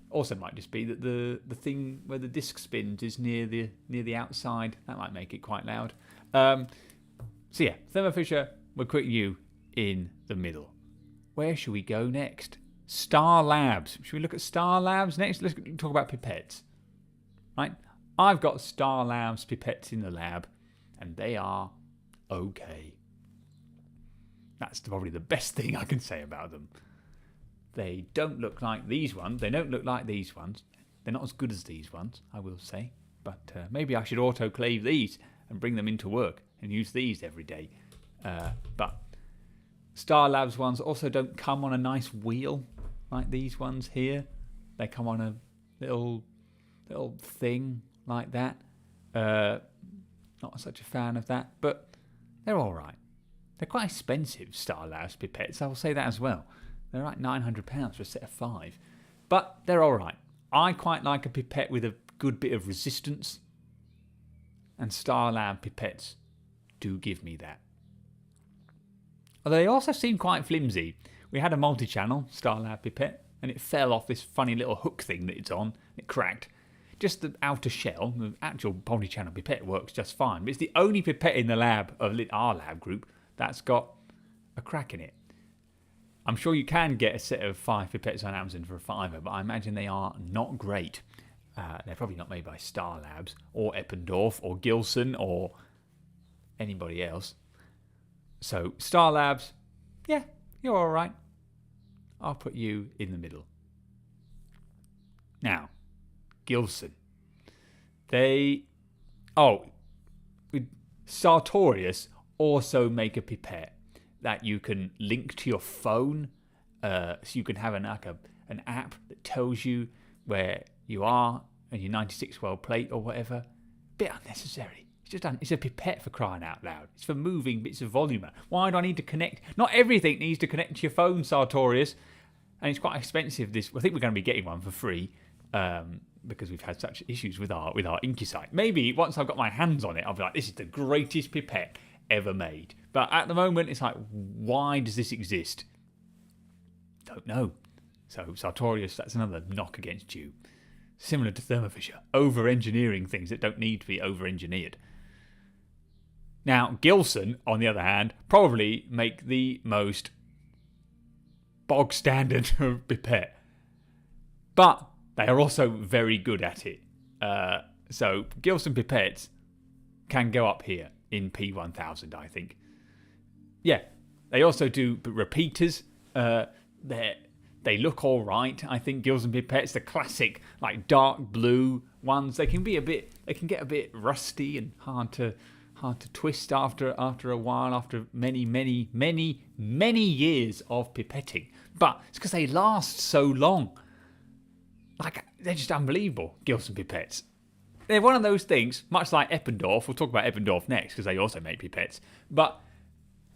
Also might just be that the thing where the disc spins is near the outside. That might make it quite loud. So yeah, Thermo Fisher, we'll put you in the middle. Where should we go next? Star Labs. Should we look at Star Labs next? Let's talk about pipettes. Right? I've got Star Labs pipettes in the lab, and they are okay. That's probably the best thing I can say about them. They don't look like these ones. They don't look like these ones. They're not as good as these ones, I will say. But maybe I should autoclave these and bring them into work and use these every day. But Star Labs ones also don't come on a nice wheel like these ones here. They come on a little thing like that. Not such a fan of that, but they're all right. They're quite expensive, Star Labs pipettes. I will say that as well. They're like £900 for a set of 5. But they're all right. I quite like a pipette with a good bit of resistance. And Star Lab pipettes do give me that. Although they also seem quite flimsy. We had a multi-channel Star Lab pipette and it fell off this funny little hook thing that it's on. It cracked. Just the outer shell, the actual polychannel pipette works just fine. But it's the only pipette in the lab, of our lab group, that's got a crack in it. I'm sure you can get a set of 5 pipettes on Amazon for $5, but I imagine they are not great. They're probably not made by Star Labs or Eppendorf or Gilson or anybody else. So Star Labs, yeah, you're all right. I'll put you in the middle. Now, Gilson. Sartorius also make a pipette that you can link to your phone, so you can have an app that tells you where you are and your 96 well plate or whatever. Bit unnecessary. It's a pipette, for crying out loud. It's for moving bits of volume. Why do I need to connect? Not everything needs to connect to your phone, Sartorius. And it's quite expensive. I think we're going to be getting one for free because we've had such issues with our Incusite. Maybe once I've got my hands on it, I'll be like, this is the greatest pipette ever made. But at the moment, it's like, why does this exist? Don't know. So Sartorius, that's another knock against you. Similar to Thermo Fisher, over-engineering things that don't need to be over-engineered. Now, Gilson, on the other hand, probably make the most bog standard pipette. But they are also very good at it. So Gilson pipettes can go up here in P1000, I think. Yeah, they also do repeaters. They look all right. I think Gilson pipettes, the classic like dark blue ones, they can get a bit rusty and hard to twist after a while, after many years of pipetting. But it's because they last so long. Like, they're just unbelievable, Gilson pipettes. They're one of those things, much like Eppendorf. We'll talk about Eppendorf next because they also make pipettes. But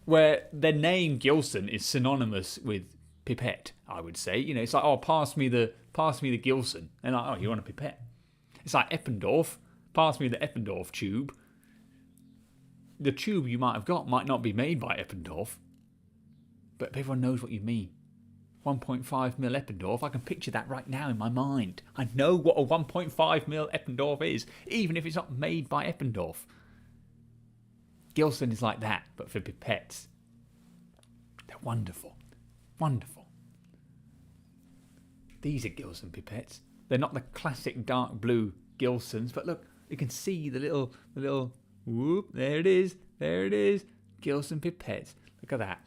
where the name Gilson is synonymous with pipette, I would say. You know, it's like, oh, pass me the Gilson, and like, oh, you want a pipette? It's like Eppendorf. Pass me the Eppendorf tube. The tube you might have got might not be made by Eppendorf, but everyone knows what you mean. 1.5 mil Eppendorf, I can picture that right now in my mind. I know what a 1.5 mil Eppendorf is, even if it's not made by Eppendorf. Gilson is like that, but for pipettes. They're wonderful. Wonderful. These are Gilson pipettes. They're not the classic dark blue Gilsons, but look, you can see the little whoop, there it is. Gilson pipettes. Look at that.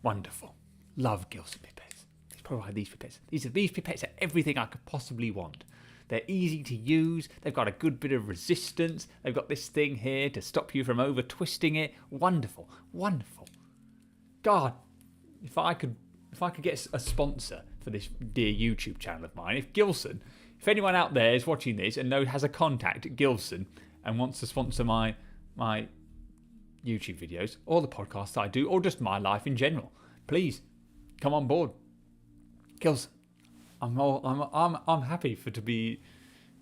Wonderful. Love Gilson pipettes. Let's provide these pipettes. These pipettes are everything I could possibly want. They're easy to use. They've got a good bit of resistance. They've got this thing here to stop you from over twisting it. Wonderful. Wonderful. God, if I could get a sponsor for this dear YouTube channel of mine, if anyone out there is watching this and has a contact at Gilson and wants to sponsor my YouTube videos or the podcasts I do, or just my life in general, please come on board. Gilson, I'm happy to be,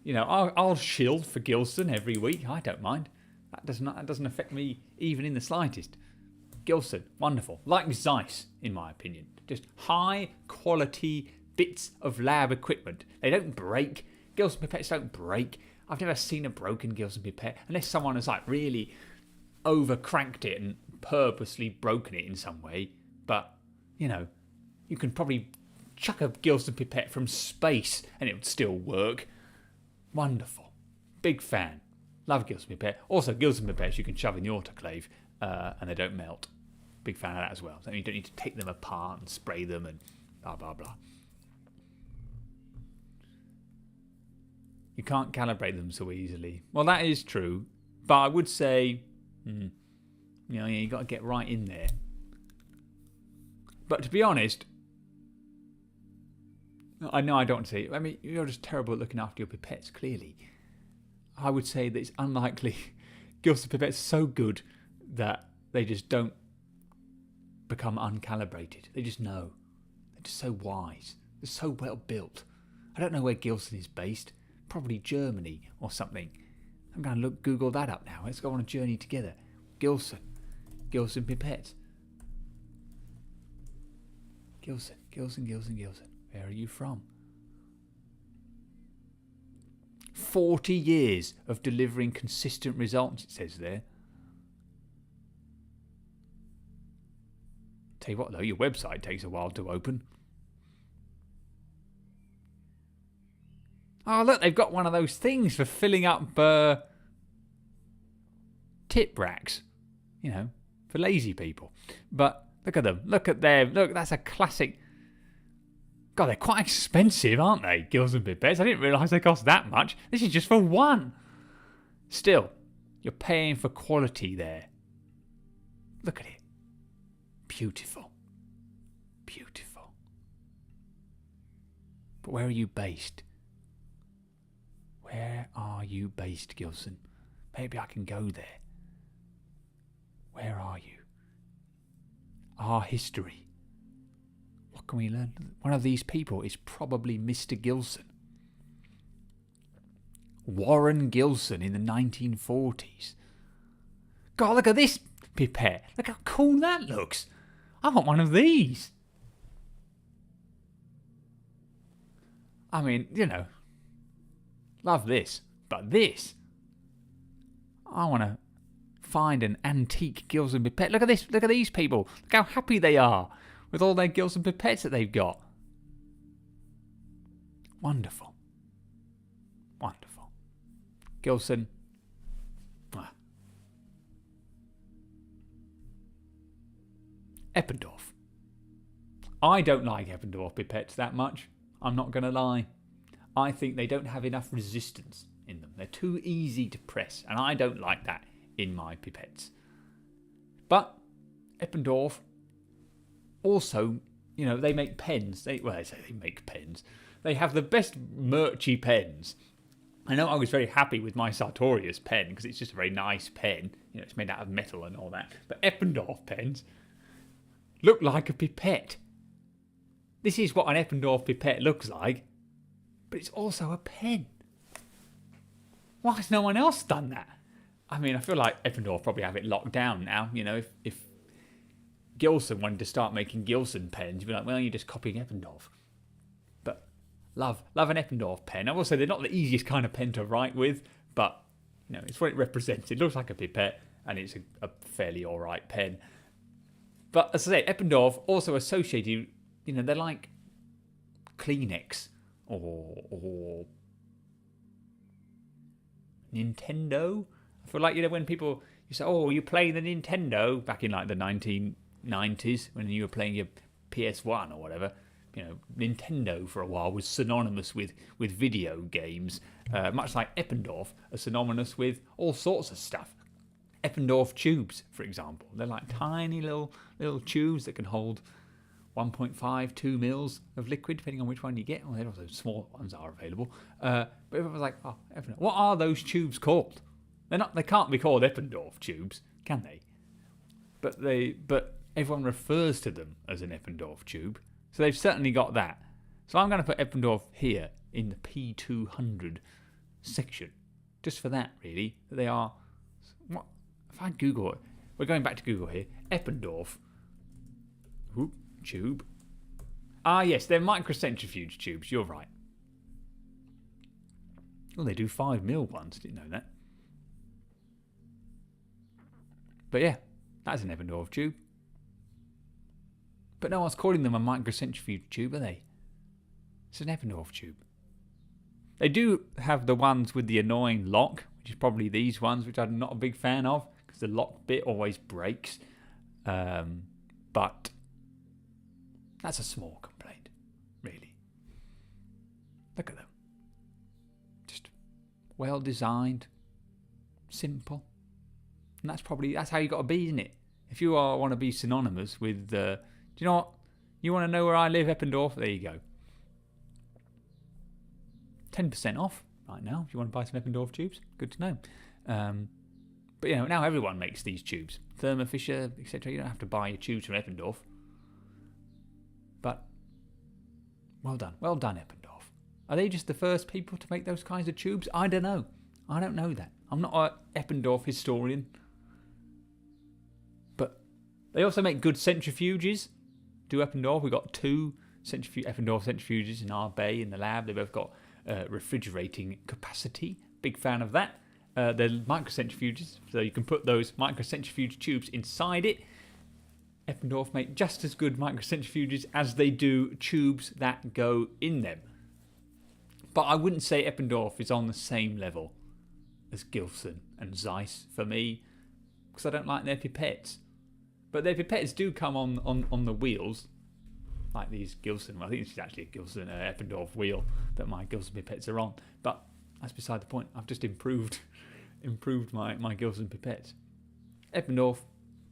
you know, I'll shield for Gilson every week. I don't mind. That doesn't affect me even in the slightest. Gilson, wonderful. Like Zeiss, in my opinion. Just high quality bits of lab equipment. They don't break. Gilson pipettes don't break. I've never seen a broken Gilson pipette, unless someone has like really over cranked it and purposely broken it in some way. But, you know, you can probably chuck a Gilson pipette from space and it would still work. Wonderful. Big fan. Love Gilson pipette. Also, Gilson pipettes you can shove in the autoclave and they don't melt. Big fan of that as well. So you don't need to take them apart and spray them and blah, blah, blah. You can't calibrate them so easily. Well, that is true. But I would say, you got to get right in there. But to be honest, I know I don't say it. I mean, you're just terrible at looking after your pipettes, clearly. I would say that it's unlikely Gilson pipettes are so good that they just don't become uncalibrated. They just know. They're just so wise. They're so well built. I don't know where Gilson is based. Probably Germany or something. I'm going to Google that up now. Let's go on a journey together. Gilson pipettes. Gilson. Where are you from? 40 years of delivering consistent results, it says there. Tell you what though, your website takes a while to open. Oh look, they've got one of those things for filling up tip racks, you know, for lazy people. But look at them, look at them, look, that's a classic. God, they're quite expensive, aren't they, Gilson pipettes? I didn't realise they cost that much. This is just for one. Still, you're paying for quality there. Look at it. Beautiful. But where are you based? Where are you based, Gilson? Maybe I can go there. Where are you? Our history. What can we learn? One of these people is probably Mr. Gilson. Warren Gilson in the 1940s. God, look at this pipette. Look how cool that looks. I want one of these. I mean, you know, love this. But this, I want to find an antique Gilson pipette. Look at this. Look at these people. Look how happy they are with all their Gilson pipettes that they've got. Wonderful. Gilson. Eppendorf. I don't like Eppendorf pipettes that much. I'm not going to lie. I think they don't have enough resistance in them. They're too easy to press, and I don't like that in my pipettes. But Eppendorf also, you know, they make pens. They say they make pens. They have the best merchy pens. I know I was very happy with my Sartorius pen because it's just a very nice pen. You know, it's made out of metal and all that. But Eppendorf pens look like a pipette. This is what an Eppendorf pipette looks like, but it's also a pen. Why has no one else done that? I mean, I feel like Eppendorf probably have it locked down now. You know, if Gilson wanted to start making Gilson pens, you'd be like, well, you're just copying Eppendorf. But love an Eppendorf pen. I will say they're not the easiest kind of pen to write with, but you know, it's what it represents. It looks like a pipette, and it's a fairly alright pen. But as I say, Eppendorf also associated, you know, they're like Kleenex or Nintendo. I feel like, you know, when people, you say, oh, you play the Nintendo, back in like the 1990s when you were playing your PS1 or whatever, you know, Nintendo for a while was synonymous with video games, much like Eppendorf are synonymous with all sorts of stuff. Eppendorf tubes, for example. They're like tiny little tubes that can hold 1.5, 2 mils of liquid, depending on which one you get. Well, there also small ones are available. But it was like, oh, Eppendorf. What are those tubes called? They can't be called Eppendorf tubes, can they? But everyone refers to them as an Eppendorf tube. So they've certainly got that. So I'm going to put Eppendorf here in the P200 section. Just for that, really. That they are... What? If I Google it... We're going back to Google here. Eppendorf... tube. Ah, yes, they're microcentrifuge tubes. You're right. Oh, they do 5 mil ones. Didn't know that. But yeah, that's an Eppendorf tube. But no one's calling them a microcentrifuge tube, are they? It's an Eppendorf tube. They do have the ones with the annoying lock, which is probably these ones, which I'm not a big fan of, because the lock bit always breaks. But that's a small complaint, really. Look at them. Just well designed, simple. And that's how you got to be, isn't it? If you want to be synonymous with, do you know what? You want to know where I live, Eppendorf? There you go. 10% off right now if you want to buy some Eppendorf tubes. Good to know. But you know, now everyone makes these tubes. Thermo Fisher, etc. You don't have to buy your tubes from Eppendorf. But well done Eppendorf. Are they just the first people to make those kinds of tubes? I don't know. I don't know that. I'm not an Eppendorf historian. But they also make good centrifuges. Eppendorf. We've got 2 Eppendorf centrifuges in our bay in the lab. They've both got refrigerating capacity. Big fan of that. They're microcentrifuges, so you can put those microcentrifuge tubes inside it. Eppendorf make just as good microcentrifuges as they do tubes that go in them. But I wouldn't say Eppendorf is on the same level as Gilson and Zeiss for me, because I don't like their pipettes. But their pipettes do come on the wheels, like these Gilson. Well, I think this is actually a Gilson Eppendorf wheel that my Gilson pipettes are on. But that's beside the point. I've just improved my Gilson pipettes. Eppendorf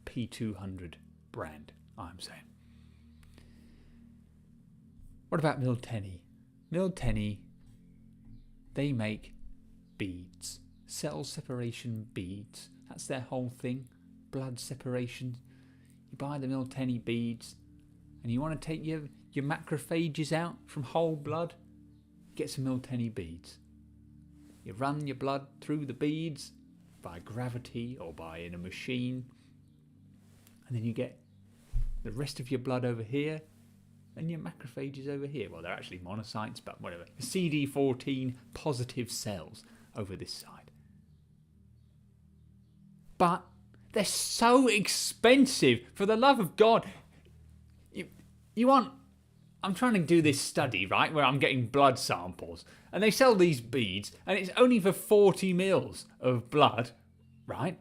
P200 brand, I'm saying. What about Miltenyi? Miltenyi, they make beads, cell separation beads. That's their whole thing. Blood separation. You buy the Miltenyi beads, and you want to take your macrophages out from whole blood, get some Miltenyi beads. You run your blood through the beads by gravity or by in a machine, and then you get the rest of your blood over here and your macrophages over here. Well, they're actually monocytes, but whatever. CD14 positive cells over this side. But they're so expensive. For the love of God, you want... I'm trying to do this study, right, where I'm getting blood samples, and they sell these beads, and it's only for 40 mils of blood, right?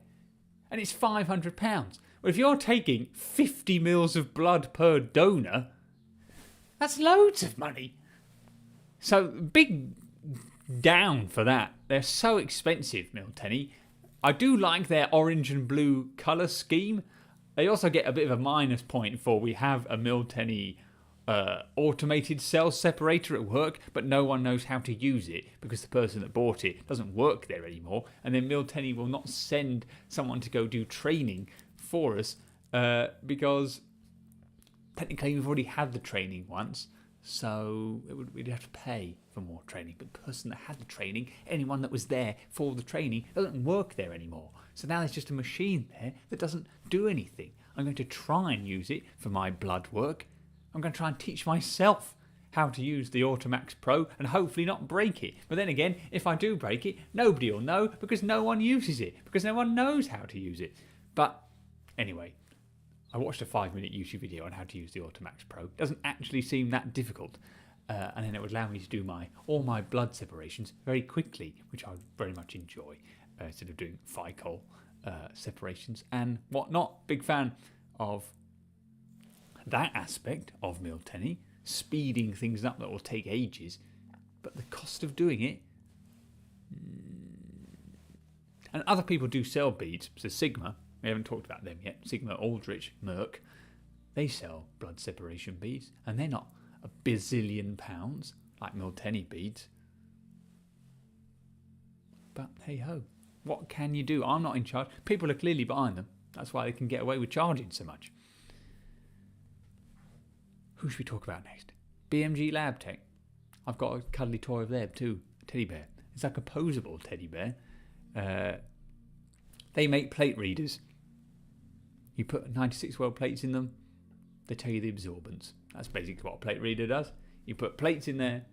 And it's £500. Well, if you're taking 50 mils of blood per donor, that's loads of money. So big down for that. They're so expensive, Miltenyi. I do like their orange and blue colour scheme. They also get a bit of a minus point for we have a Miltenyi automated cell separator at work, but no one knows how to use it because the person that bought it doesn't work there anymore, and then Miltenyi will not send someone to go do training for us because technically we've already had the training once, so we'd have to pay for more training. But the person that had the training, anyone that was there for the training, doesn't work there anymore. So now there's just a machine there that doesn't do anything. I'm going to try and use it for my blood work. I'm going to try and teach myself how to use the Automax Pro and hopefully not break it. But then again, if I do break it, nobody will know because no one uses it, because no one knows how to use it. But anyway, I watched a 5-minute YouTube video on how to use the Automax Pro. It doesn't actually seem that difficult. And then it would allow me to do all my blood separations very quickly, which I very much enjoy, instead of doing Ficol separations and whatnot. Big fan of that aspect of Miltenyi, speeding things up that will take ages, but the cost of doing it. And other people do sell beads. So Sigma, we haven't talked about them yet. Sigma, Aldrich, Merck, they sell blood separation beads, and they're not a bazillion pounds like Miltenyi beads. But hey ho, what can you do? I'm not in charge. People are clearly behind them. That's why they can get away with charging so much. Who should we talk about next? BMG Lab Tech. I've got a cuddly toy of theirs too, a teddy bear. It's like a posable teddy bear. They make plate readers. You put 96 well plates in them, they tell you the absorbance. That's basically what a plate reader does. You put plates in there,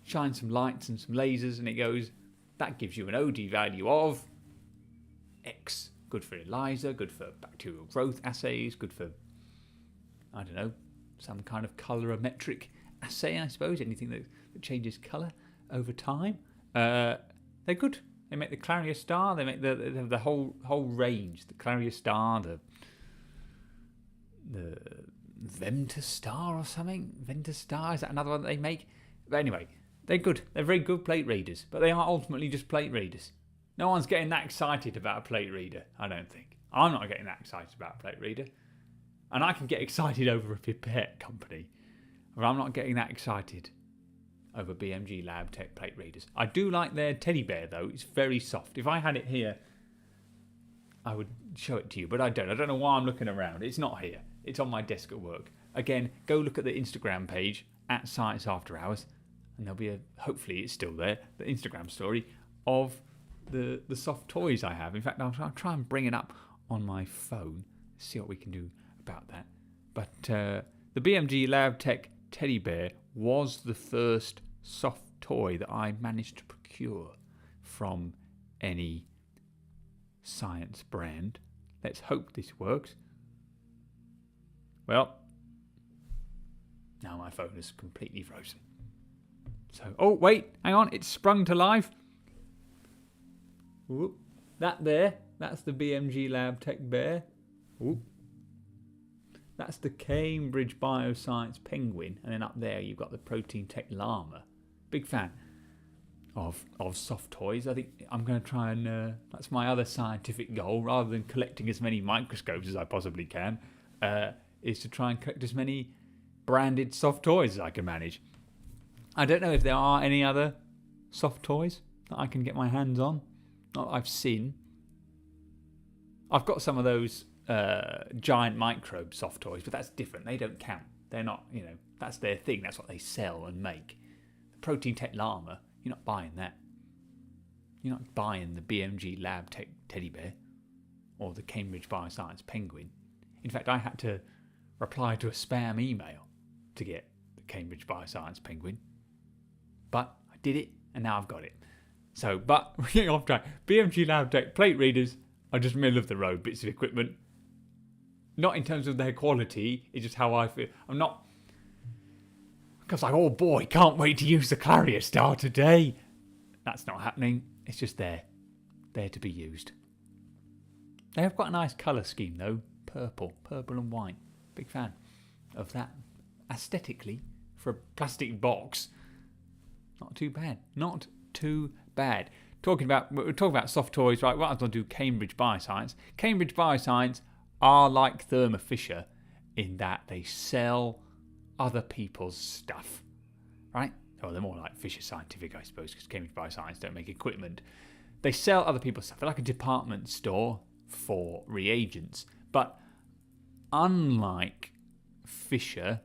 shine some lights and some lasers, and it goes, that gives you an OD value of X. Good for ELISA, good for bacterial growth assays, good for, I don't know, some kind of colorimetric assay, I suppose. Anything that changes colour over time. They're good. They make the Clarier Star. They make the whole range. The Clarier Star, the Ventastar or something. Ventastar, is that another one that they make? But anyway, they're good. They're very good plate readers, but they are ultimately just plate readers. No one's getting that excited about a plate reader, I don't think. I'm not getting that excited about a plate reader. And I can get excited over a pipette company, but I'm not getting that excited over BMG Lab Tech plate readers. I do like their teddy bear though. It's very soft. If I had it here, I would show it to you, but I don't. I don't know why I'm looking around. It's not here. It's on my desk at work. Again, go look at the Instagram page at Science After Hours, and there'll be hopefully it's still there, the Instagram story of the soft toys I have. In fact, I'll try and bring it up on my phone, see what we can do about that. But The BMG LabTech teddy bear was the first soft toy that I managed to procure from any science brand. Let's hope this works. Well, now my phone is completely frozen. So, oh wait, hang on, it's sprung to life. Whoop. That there, that's the BMG LabTech bear. Whoop. That's the Cambridge Bioscience penguin, and then up there you've got the Protein Tech llama. Big fan of soft toys. I think I'm going to try and that's my other scientific goal, rather than collecting as many microscopes as I possibly can, is to try and collect as many branded soft toys as I can manage. I don't know if there are any other soft toys that I can get my hands on. Not that I've seen. I've got some of those giant microbe soft toys, but that's different. They don't count. They're not, that's their thing. That's what they sell and make. The Protein Tech llama, you're not buying that. You're not buying the BMG LabTech teddy bear or the Cambridge Bioscience penguin. In fact, I had to reply to a spam email to get the Cambridge Bioscience penguin. But I did it, and now I've got it. So, but we're getting off track. BMG LabTech plate readers are just middle of the road bits of equipment. Not in terms of their quality, it's just how I feel. I'm not, because like, oh boy, can't wait to use the Clarier Star today. That's not happening. It's just there to be used. They have quite a nice colour scheme though. Purple and white. Big fan of that. Aesthetically, for a plastic box, not too bad. Not too bad. We're talking about soft toys, right? Well, I was going to do Cambridge Bioscience. Cambridge Bioscience are like Thermo Fisher in that they sell other people's stuff, right? Well, they're more like Fisher Scientific, I suppose, because Cambridge Bioscience don't make equipment. They sell other people's stuff. They're like a department store for reagents. But unlike Fisher,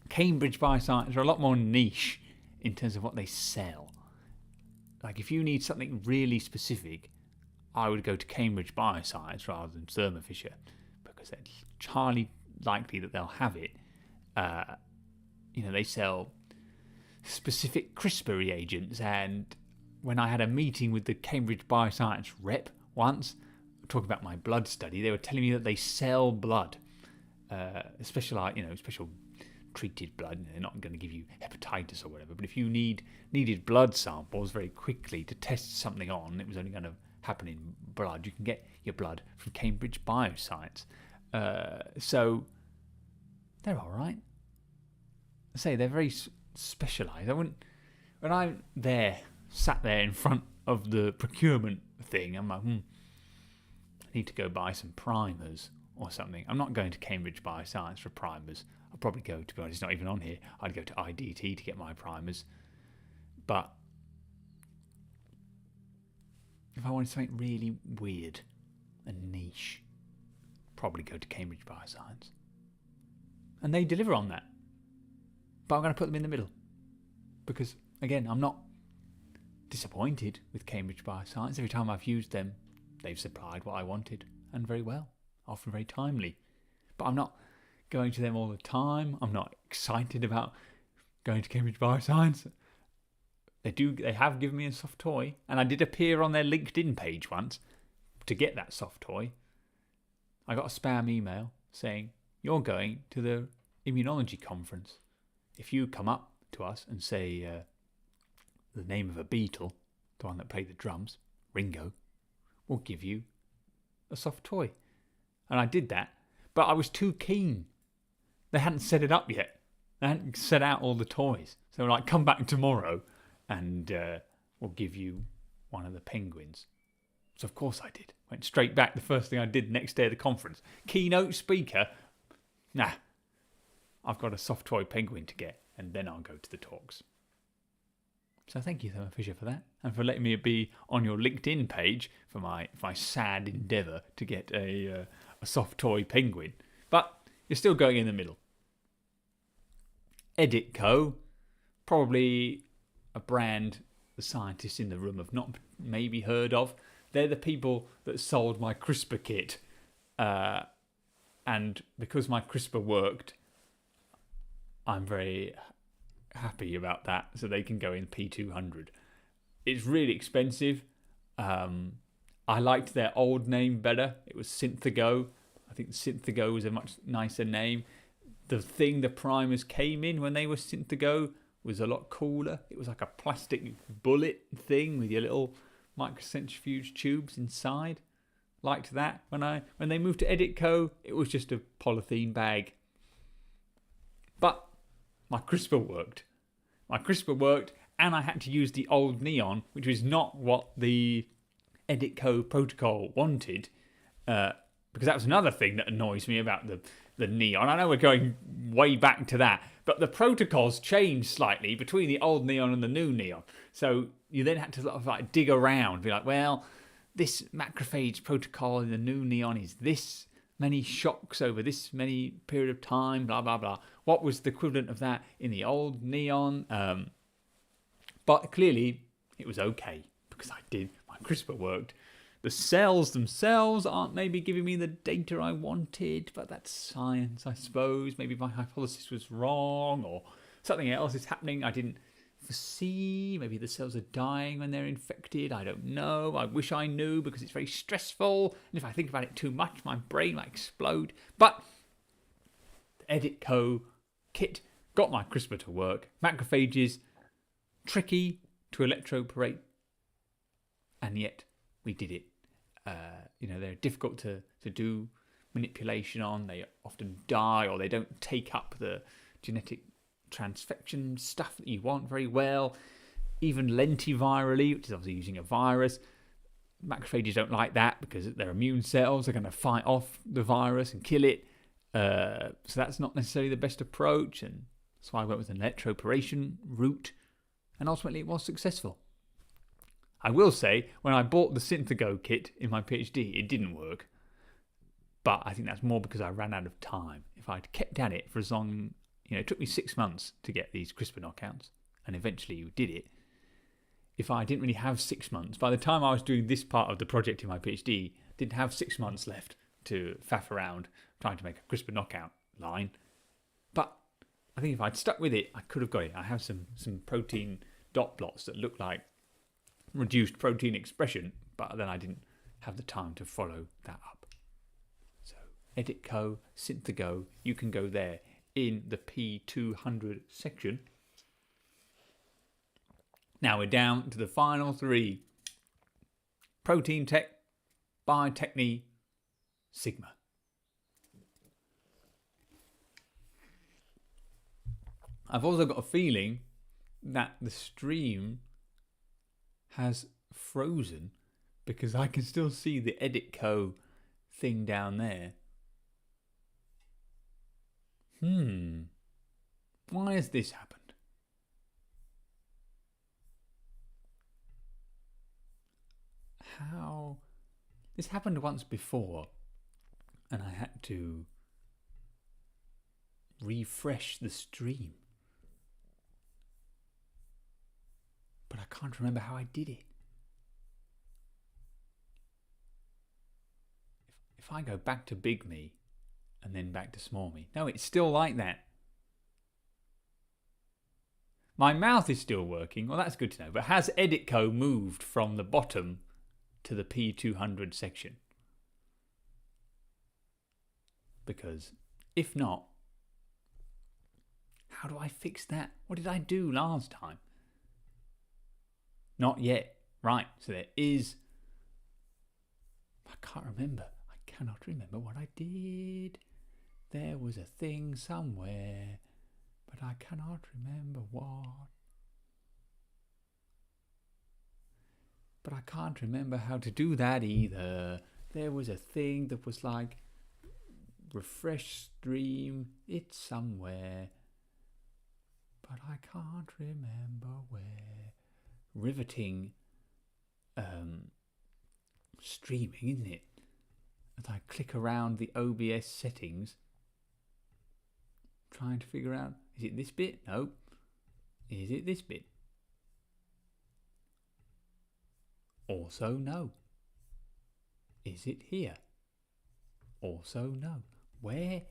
Cambridge Bioscience are a lot more niche in terms of what they sell. Like if you need something really specific, I would go to Cambridge Bioscience rather than Thermo Fisher, because it's highly likely that they'll have it. They sell specific CRISPR reagents, and when I had a meeting with the Cambridge Bioscience rep once, talking about my blood study, they were telling me that they sell blood, special treated blood. They're not going to give you hepatitis or whatever, but if you needed blood samples very quickly to test something on, it was only going to happen in blood. You can get your blood from Cambridge Bioscience. So they're all right. I say they're very specialised. When I'm sat there in front of the procurement thing, I'm like, I need to go buy some primers or something. I'm not going to Cambridge Bioscience for primers. I'll probably go, to be honest, it's not even on here. I'd go to IDT to get my primers. But if I wanted something really weird and niche, probably go to Cambridge Bioscience. And they deliver on that. But I'm going to put them in the middle. Because, again, I'm not disappointed with Cambridge Bioscience. Every time I've used them, they've supplied what I wanted. And very well. Often very timely. But I'm not going to them all the time. I'm not excited about going to Cambridge Bioscience. They have given me a soft toy, and I did appear on their LinkedIn page once to get that soft toy. I got a spam email saying, you're going to the immunology conference. If you come up to us and say the name of a Beatle, the one that played the drums, Ringo, we'll give you a soft toy. And I did that, but I was too keen. They hadn't set it up yet. They hadn't set out all the toys. So they were like, come back tomorrow and we'll give you one of the penguins. So of course I did. Went straight back. The first thing I did next day at the conference. Keynote speaker. Nah. I've got a soft toy penguin to get, and then I'll go to the talks. So thank you, Thermo Fisher, for that, and for letting me be on your LinkedIn page for my sad endeavour to get a soft toy penguin. But you're still going in the middle. Edit Co, probably a brand the scientists in the room have not maybe heard of. They're the people that sold my CRISPR kit, and because my CRISPR worked, I'm very happy about that, so they can go in P200. It's really expensive. I liked their old name better. It was Synthago. I think Synthago was a much nicer name. The thing the primers came in when they were Synthago was a lot cooler. It was like a plastic bullet thing with your little microcentrifuge tubes inside. Liked that. When they moved to Editco, it was just a polythene bag. But my crisper worked. And I had to use the old neon, which was not what the Editco protocol wanted, because that was another thing that annoys me about the neon. I know we're going way back to that, but the protocols changed slightly between the old neon and the new neon. So you then had to sort of like dig around, be like, well, this macrophage protocol in the new neon is this many shocks over this many period of time, blah, blah, blah. What was the equivalent of that in the old neon? But clearly it was okay because my crisper worked. The cells themselves aren't maybe giving me the data I wanted, but that's science, I suppose. Maybe my hypothesis was wrong or something else is happening I didn't foresee. Maybe the cells are dying when they're infected. I don't know. I wish I knew because it's very stressful. And if I think about it too much, my brain might explode. But the Editco kit got my CRISPR to work. Macrophages, tricky to electroporate, and yet we did it. They're difficult to do manipulation on. They often die or they don't take up the genetic transfection stuff that you want very well. Even lentivirally, which is obviously using a virus, macrophages don't like that because they're immune cells. They're going to fight off the virus and kill it. So that's not necessarily the best approach, and that's why I went with an electroporation route, and ultimately it was successful. I will say, when I bought the Synthago kit in my PhD, it didn't work. But I think that's more because I ran out of time. If I'd kept at it for as long, it took me 6 months to get these CRISPR knockouts, and eventually you did it. If I didn't really have 6 months, by the time I was doing this part of the project in my PhD, I didn't have 6 months left to faff around trying to make a CRISPR knockout line. But I think if I'd stuck with it, I could have got it. I have some protein dot plots that look like reduced protein expression, but then I didn't have the time to follow that up. So Editco, Synthago, you can go there in the P200 section. Now we're down to the final three: Protein Tech, Biotechne, Sigma. I've also got a feeling that the stream has frozen because I can still see the Editco thing down there. Why has this happened? How? This happened once before and I had to refresh the stream. But I can't remember how I did it. If I go back to big me and then back to small me, no, it's still like that. My mouth is still working. Well, that's good to know. But has Editco moved from the bottom to the P200 section? Because if not, how do I fix that? What did I do last time? Not yet. Right, so there is... I can't remember. I cannot remember what I did. There was a thing somewhere, but I cannot remember what. But I can't remember how to do that either. There was a thing that was like, refresh stream, it's somewhere, but I can't remember where. Riveting streaming, isn't it? As I click around the OBS settings, trying to figure out, is it this bit? No. Is it this bit? Also no. Is it here? Also no. Where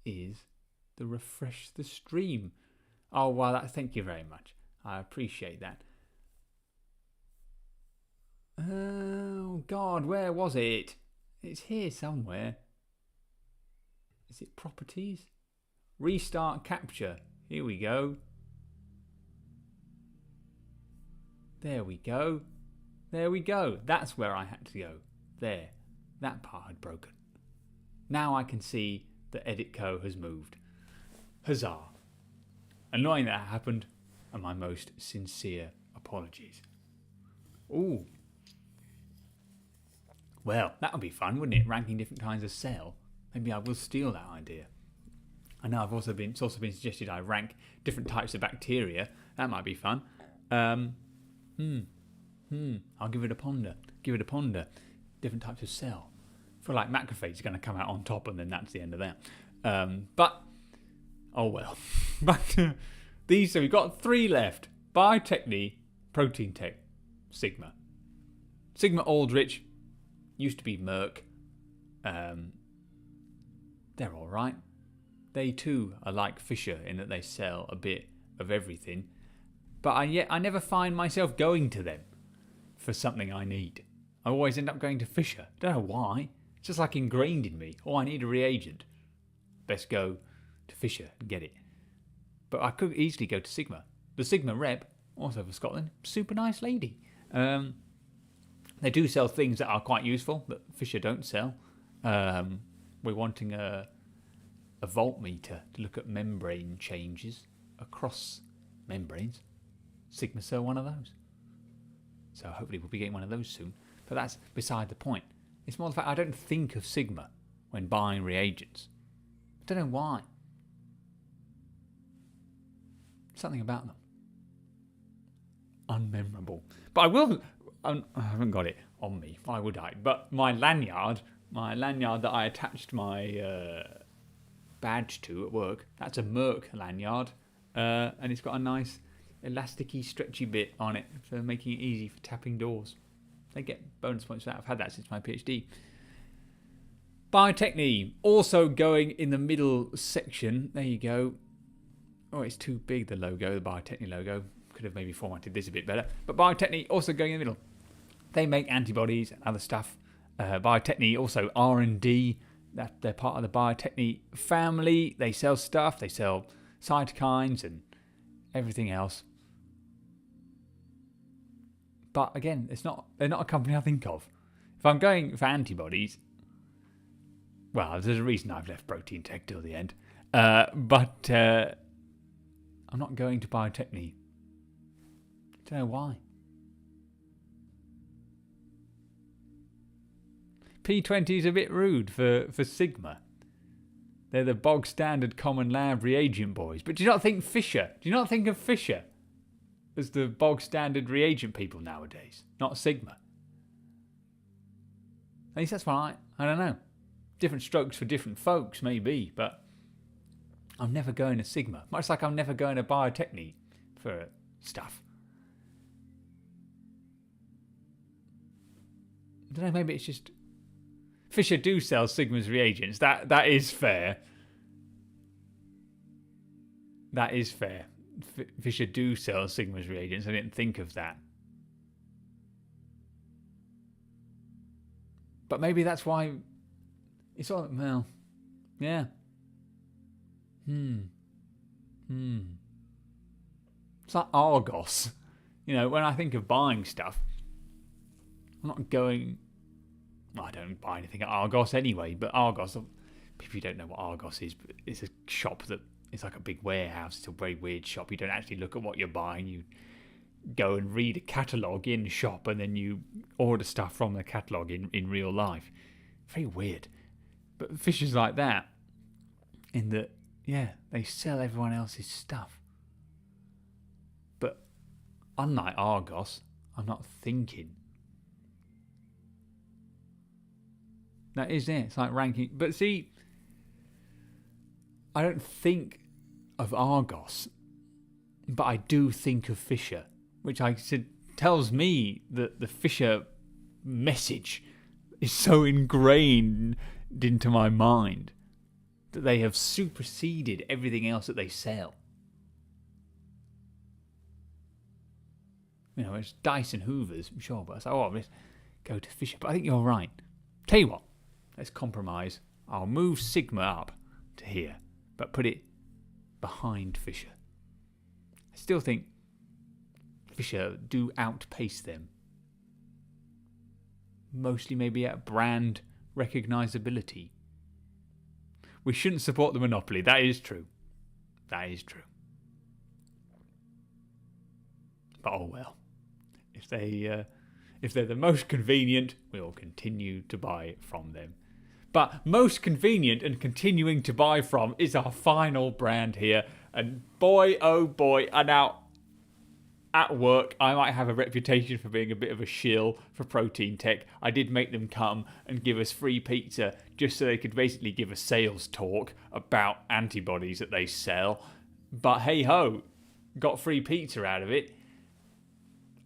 is the refresh the stream. Oh, well, thank you very much. I appreciate that. Oh, God, where was it? It's here somewhere. Is it properties? Restart capture. Here we go. There we go. There we go. That's where I had to go. There. That part had broken. Now I can see that Edit Co has moved. Huzzah. Annoying that happened, and my most sincere apologies. Ooh. Well, that would be fun, wouldn't it? Ranking different kinds of cell. Maybe I will steal that idea. I know it's also been suggested I rank different types of bacteria. That might be fun. I'll give it a ponder. Different types of cell. I feel like macrophage is going to come out on top, and then that's the end of that. But oh well. Back to these. So we've got 3 left: Biotechne, Protein Tech, Sigma. Sigma Aldrich used to be Merck. They're all right. They too are like Fisher in that they sell a bit of everything. But I never find myself going to them for something I need. I always end up going to Fisher. Don't know why. It's just like ingrained in me. Oh, I need a reagent. Best go to Fisher and get it. But I could easily go to Sigma. The Sigma rep, also for Scotland, super nice lady. They do sell things that are quite useful that Fisher don't sell. We're wanting a voltmeter to look at membrane changes across membranes. Sigma sell one of those. So hopefully we'll be getting one of those soon. But that's beside the point. It's more the fact I don't think of Sigma when buying reagents. I don't know why. Something about them. Unmemorable. But I will... I haven't got it on me. Why would I? But my lanyard that I attached my badge to at work, that's a Merck lanyard. And it's got a nice elasticy, stretchy bit on it for making it easy for tapping doors. They get bonus points for that. I've had that since my PhD. Biotechne, also going in the middle section. There you go. Oh, it's too big, the logo, the Biotechne logo. Could have maybe formatted this a bit better. But Biotechne also going in the middle. They make antibodies and other stuff. Biotechne also R&D. They're part of the Biotechne family. They sell stuff. They sell cytokines and everything else. But again, they're not a company I think of. If I'm going for antibodies, well, there's a reason I've left Protein Tech till the end. But I'm not going to Biotechne. Don't know why. P20 is a bit rude for Sigma. They're the bog standard common lab reagent boys. But do you not think Fisher? Do you not think of Fisher as the bog standard reagent people nowadays? Not Sigma. At least that's right. I don't know. Different strokes for different folks, maybe. But I'm never going to Sigma. Much like I'm never going to Biotechne for stuff. I don't know, maybe it's just... Fisher do sell Sigma's reagents. That is fair. That is fair. Fisher do sell Sigma's reagents. I didn't think of that. But maybe that's why... It's all... Well... Yeah. It's like Argos. You know, when I think of buying stuff, I'm not going... Well, I don't buy anything at Argos anyway, but Argos, if you don't know what Argos is, it's a shop that it's like a big warehouse. It's a very weird shop. You don't actually look at what you're buying. You go and read a catalogue in the shop and then you order stuff from the catalogue in real life. Very weird. But Fisher's like that in that, yeah, they sell everyone else's stuff. But unlike Argos, I'm not thinking. That is it. It's like ranking. But see, I don't think of Argos, but I do think of Fisher, which I said tells me that the Fisher message is so ingrained into my mind that they have superseded everything else that they sell. You know, it's Dyson Hoovers, I'm sure, but I say, let's go to Fisher. But I think you're right. Tell you what, let's compromise. I'll move Sigma up to here, but put it behind Fisher. I still think Fisher do outpace them. Mostly maybe at brand recognisability. We shouldn't support the monopoly. That is true. That is true. But oh well. If they're the most convenient, we'll continue to buy from them. But most convenient and continuing to buy from is our final brand here. And boy, oh boy, and now at work, I might have a reputation for being a bit of a shill for Protein Tech. I did make them come and give us free pizza just so they could basically give a sales talk about antibodies that they sell. But hey ho, got free pizza out of it.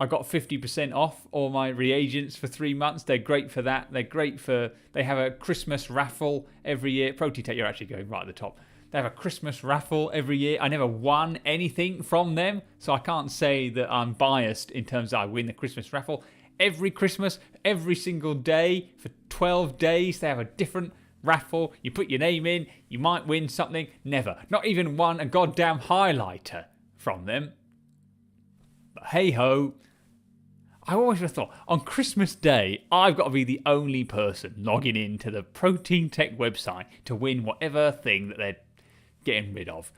I got 50% off all my reagents for 3 months. They're great for that. They have a Christmas raffle every year. Protein Tech, you're actually going right at the top. They have a Christmas raffle every year. I never won anything from them, so I can't say that I'm biased in terms of I win the Christmas raffle. Every Christmas, every single day, for 12 days, they have a different raffle. You put your name in, you might win something. Never. Not even won a goddamn highlighter from them. But hey ho. I always would have thought, on Christmas Day, I've got to be the only person logging into the Protein Tech website to win whatever thing that they're getting rid of.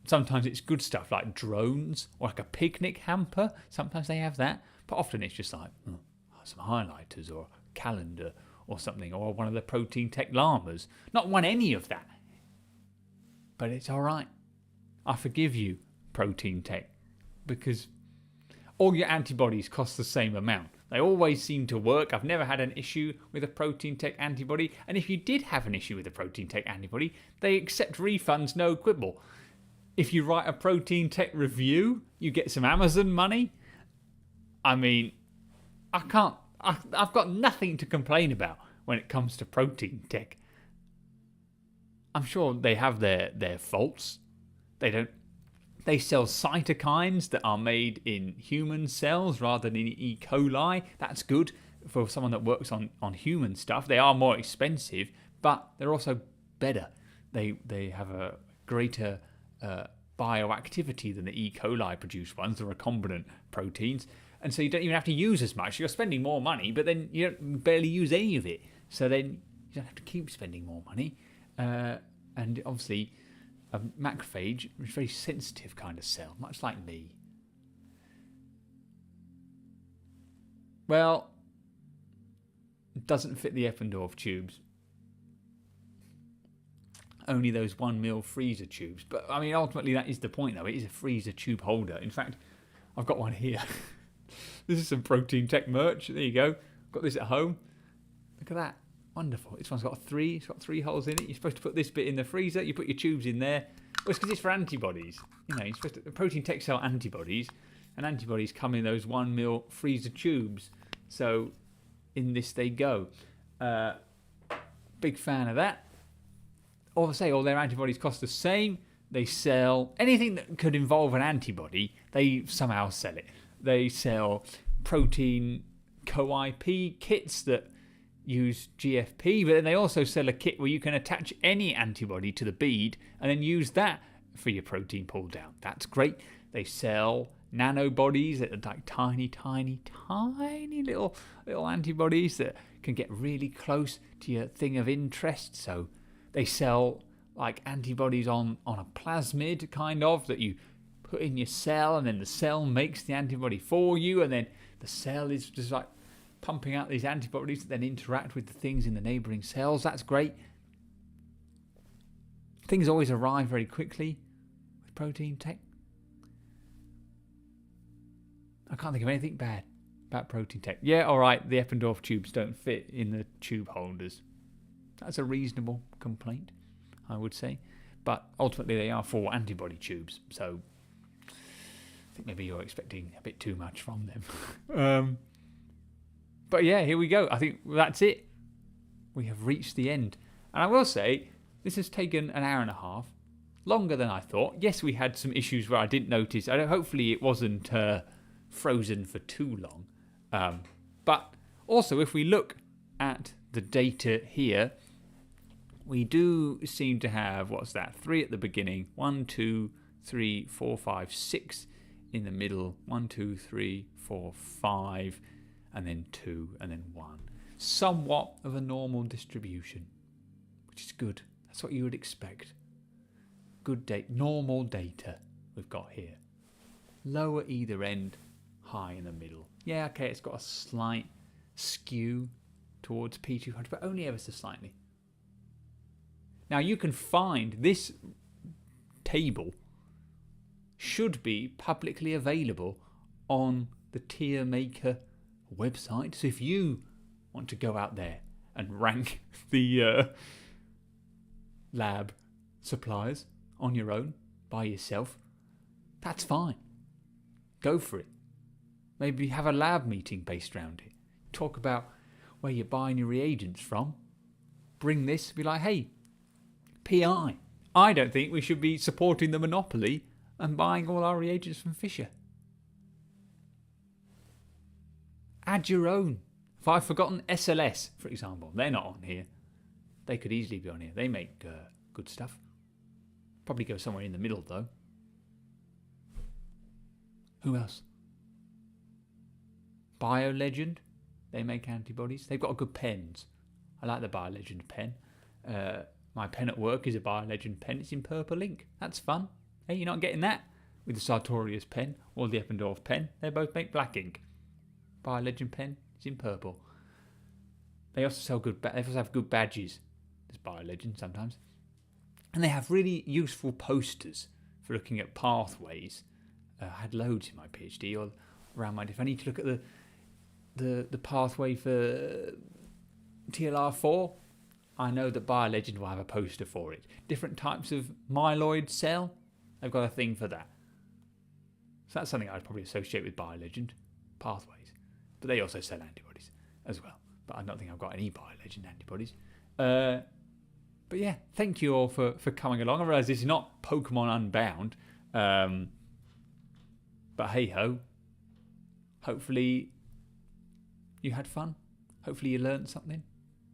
Sometimes it's good stuff like drones or like a picnic hamper. Sometimes they have that. But often it's just like some highlighters or a calendar or something, or one of the Protein Tech llamas. Not won any of that. But it's all right. I forgive you, Protein Tech, because all your antibodies cost the same amount. They always seem to work. I've never had an issue with a Protein Tech antibody. And if you did have an issue with a Protein Tech antibody, they accept refunds, no quibble. If you write a Protein Tech review, you get some Amazon money. I mean, I've got nothing to complain about when it comes to Protein Tech. I'm sure they have their faults. They sell cytokines that are made in human cells rather than in E. coli. That's good for someone that works on human stuff. They are more expensive, but they're also better. They have a greater bioactivity than the E. coli produced ones, the recombinant proteins. And so you don't even have to use as much. You're spending more money, but then you don't barely use any of it. So then you don't have to keep spending more money. And obviously, a macrophage is a very sensitive kind of cell, much like me. Well, it doesn't fit the Eppendorf tubes. Only those 1 ml freezer tubes. But I mean, ultimately, that is the point, though. It is a freezer tube holder. In fact, I've got one here. This is some Protein Tech merch. There you go. Got this at home. Look at that. Wonderful. This one's got three. It's got 3 holes in it. You're supposed to put this bit in the freezer. You put your tubes in there. Well, it's because it's for antibodies. You know, you're supposed to Protein Tech sell antibodies, and antibodies come in those 1 ml freezer tubes. So in this they go. Big fan of that. All their antibodies cost the same. They sell anything that could involve an antibody. They somehow sell it. They sell protein co-IP kits that use GFP, but then they also sell a kit where you can attach any antibody to the bead and then use that for your protein pull down. That's great. They sell nanobodies that are like tiny little antibodies that can get really close to your thing of interest. So they sell like antibodies on a plasmid kind of that you put in your cell, and then the cell makes the antibody for you, and then the cell is just like pumping out these antibodies that then interact with the things in the neighbouring cells. That's great. Things always arrive very quickly with Protein Tech. I can't think of anything bad about Protein Tech. Yeah, all right, the Eppendorf tubes don't fit in the tube holders. That's a reasonable complaint, I would say. But ultimately they are for antibody tubes, so I think maybe you're expecting a bit too much from them. But yeah, here we go. I think that's it. We have reached the end. And I will say, This has taken an hour and a half. Longer than I thought. Yes, we had some issues where I didn't notice. Hopefully it wasn't frozen for too long. But also, if we look at the data here, we do seem to have, what's that, 3 at the beginning, 1, 2, 3, 4, 5, 6 in the middle, 1, 2, 3, 4, 5, and then 2, and then 1. Somewhat of a normal distribution, which is good. That's what you would expect. Good data, normal data we've got here. Low at either end, high in the middle. Yeah, okay, it's got a slight skew towards P200, but only ever so slightly. Now you can find this table should be publicly available on the Tier Maker website. So if you want to go out there and rank the lab suppliers on your own, by yourself, that's fine. Go for it. Maybe have a lab meeting based around it. Talk about where you're buying your reagents from. Bring this, be like, hey, PI, I don't think we should be supporting the monopoly and buying all our reagents from Fisher. Add your own. If I've forgotten SLS, for example, they're not on here. They could easily be on here. They make good stuff. Probably go somewhere in the middle, though. Who else? BioLegend. They make antibodies. They've got good pens. I like the BioLegend pen. My pen at work is a BioLegend pen. It's in purple ink. That's fun. Hey, you're not getting that with the Sartorius pen or the Eppendorf pen. They both make black ink. BioLegend pen is in purple. They also sell good. They also have good badges. There's BioLegend sometimes, and they have really useful posters for looking at pathways. I had loads in my PhD or around my. If I need to look at the pathway for TLR4, I know that BioLegend will have a poster for it. Different types of myeloid cell, they've got a thing for that. So that's something I'd probably associate with BioLegend pathways. But they also sell antibodies as well. But I don't think I've got any BioLegend antibodies. But yeah, thank you all for coming along. I realise this is not Pokemon Unbound. But hey ho. Hopefully you had fun. Hopefully you learned something.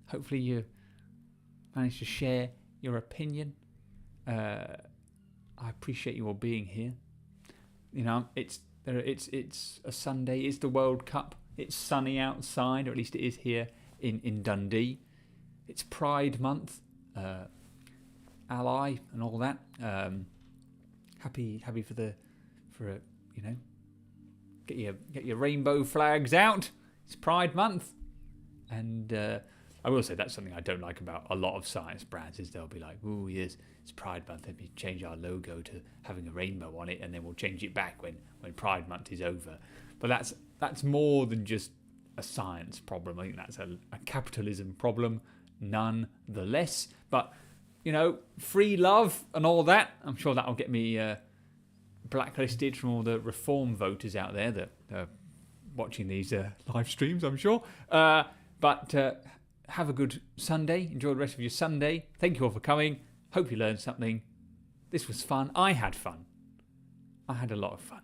Hopefully you managed to share your opinion. I appreciate you all being here. You know, it's a Sunday. It's the World Cup. It's sunny outside, or at least it is here in Dundee. It's Pride Month, Ally and all that. Happy for you know, get your rainbow flags out. It's Pride Month, and I will say that's something I don't like about a lot of science brands is they'll be like, "Oh yes, it's Pride Month. Let me change our logo to having a rainbow on it, and then we'll change it back when Pride Month is over." But that's more than just a science problem. I think that's a capitalism problem, nonetheless. But you know, free love and all that. I'm sure that'll get me blacklisted from all the reform voters out there that are watching these live streams. I'm sure. But have a good Sunday. Enjoy the rest of your Sunday. Thank you all for coming. Hope you learned something. This was fun. I had fun. I had a lot of fun.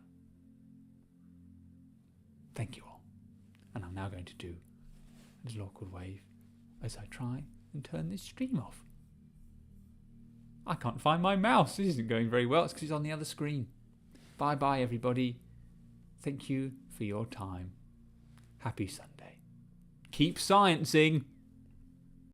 Thank you all. And I'm now going to do a little awkward wave as I try and turn this stream off. I can't find my mouse. This isn't going very well. It's because it's on the other screen. Bye-bye, everybody. Thank you for your time. Happy Sunday. Keep sciencing.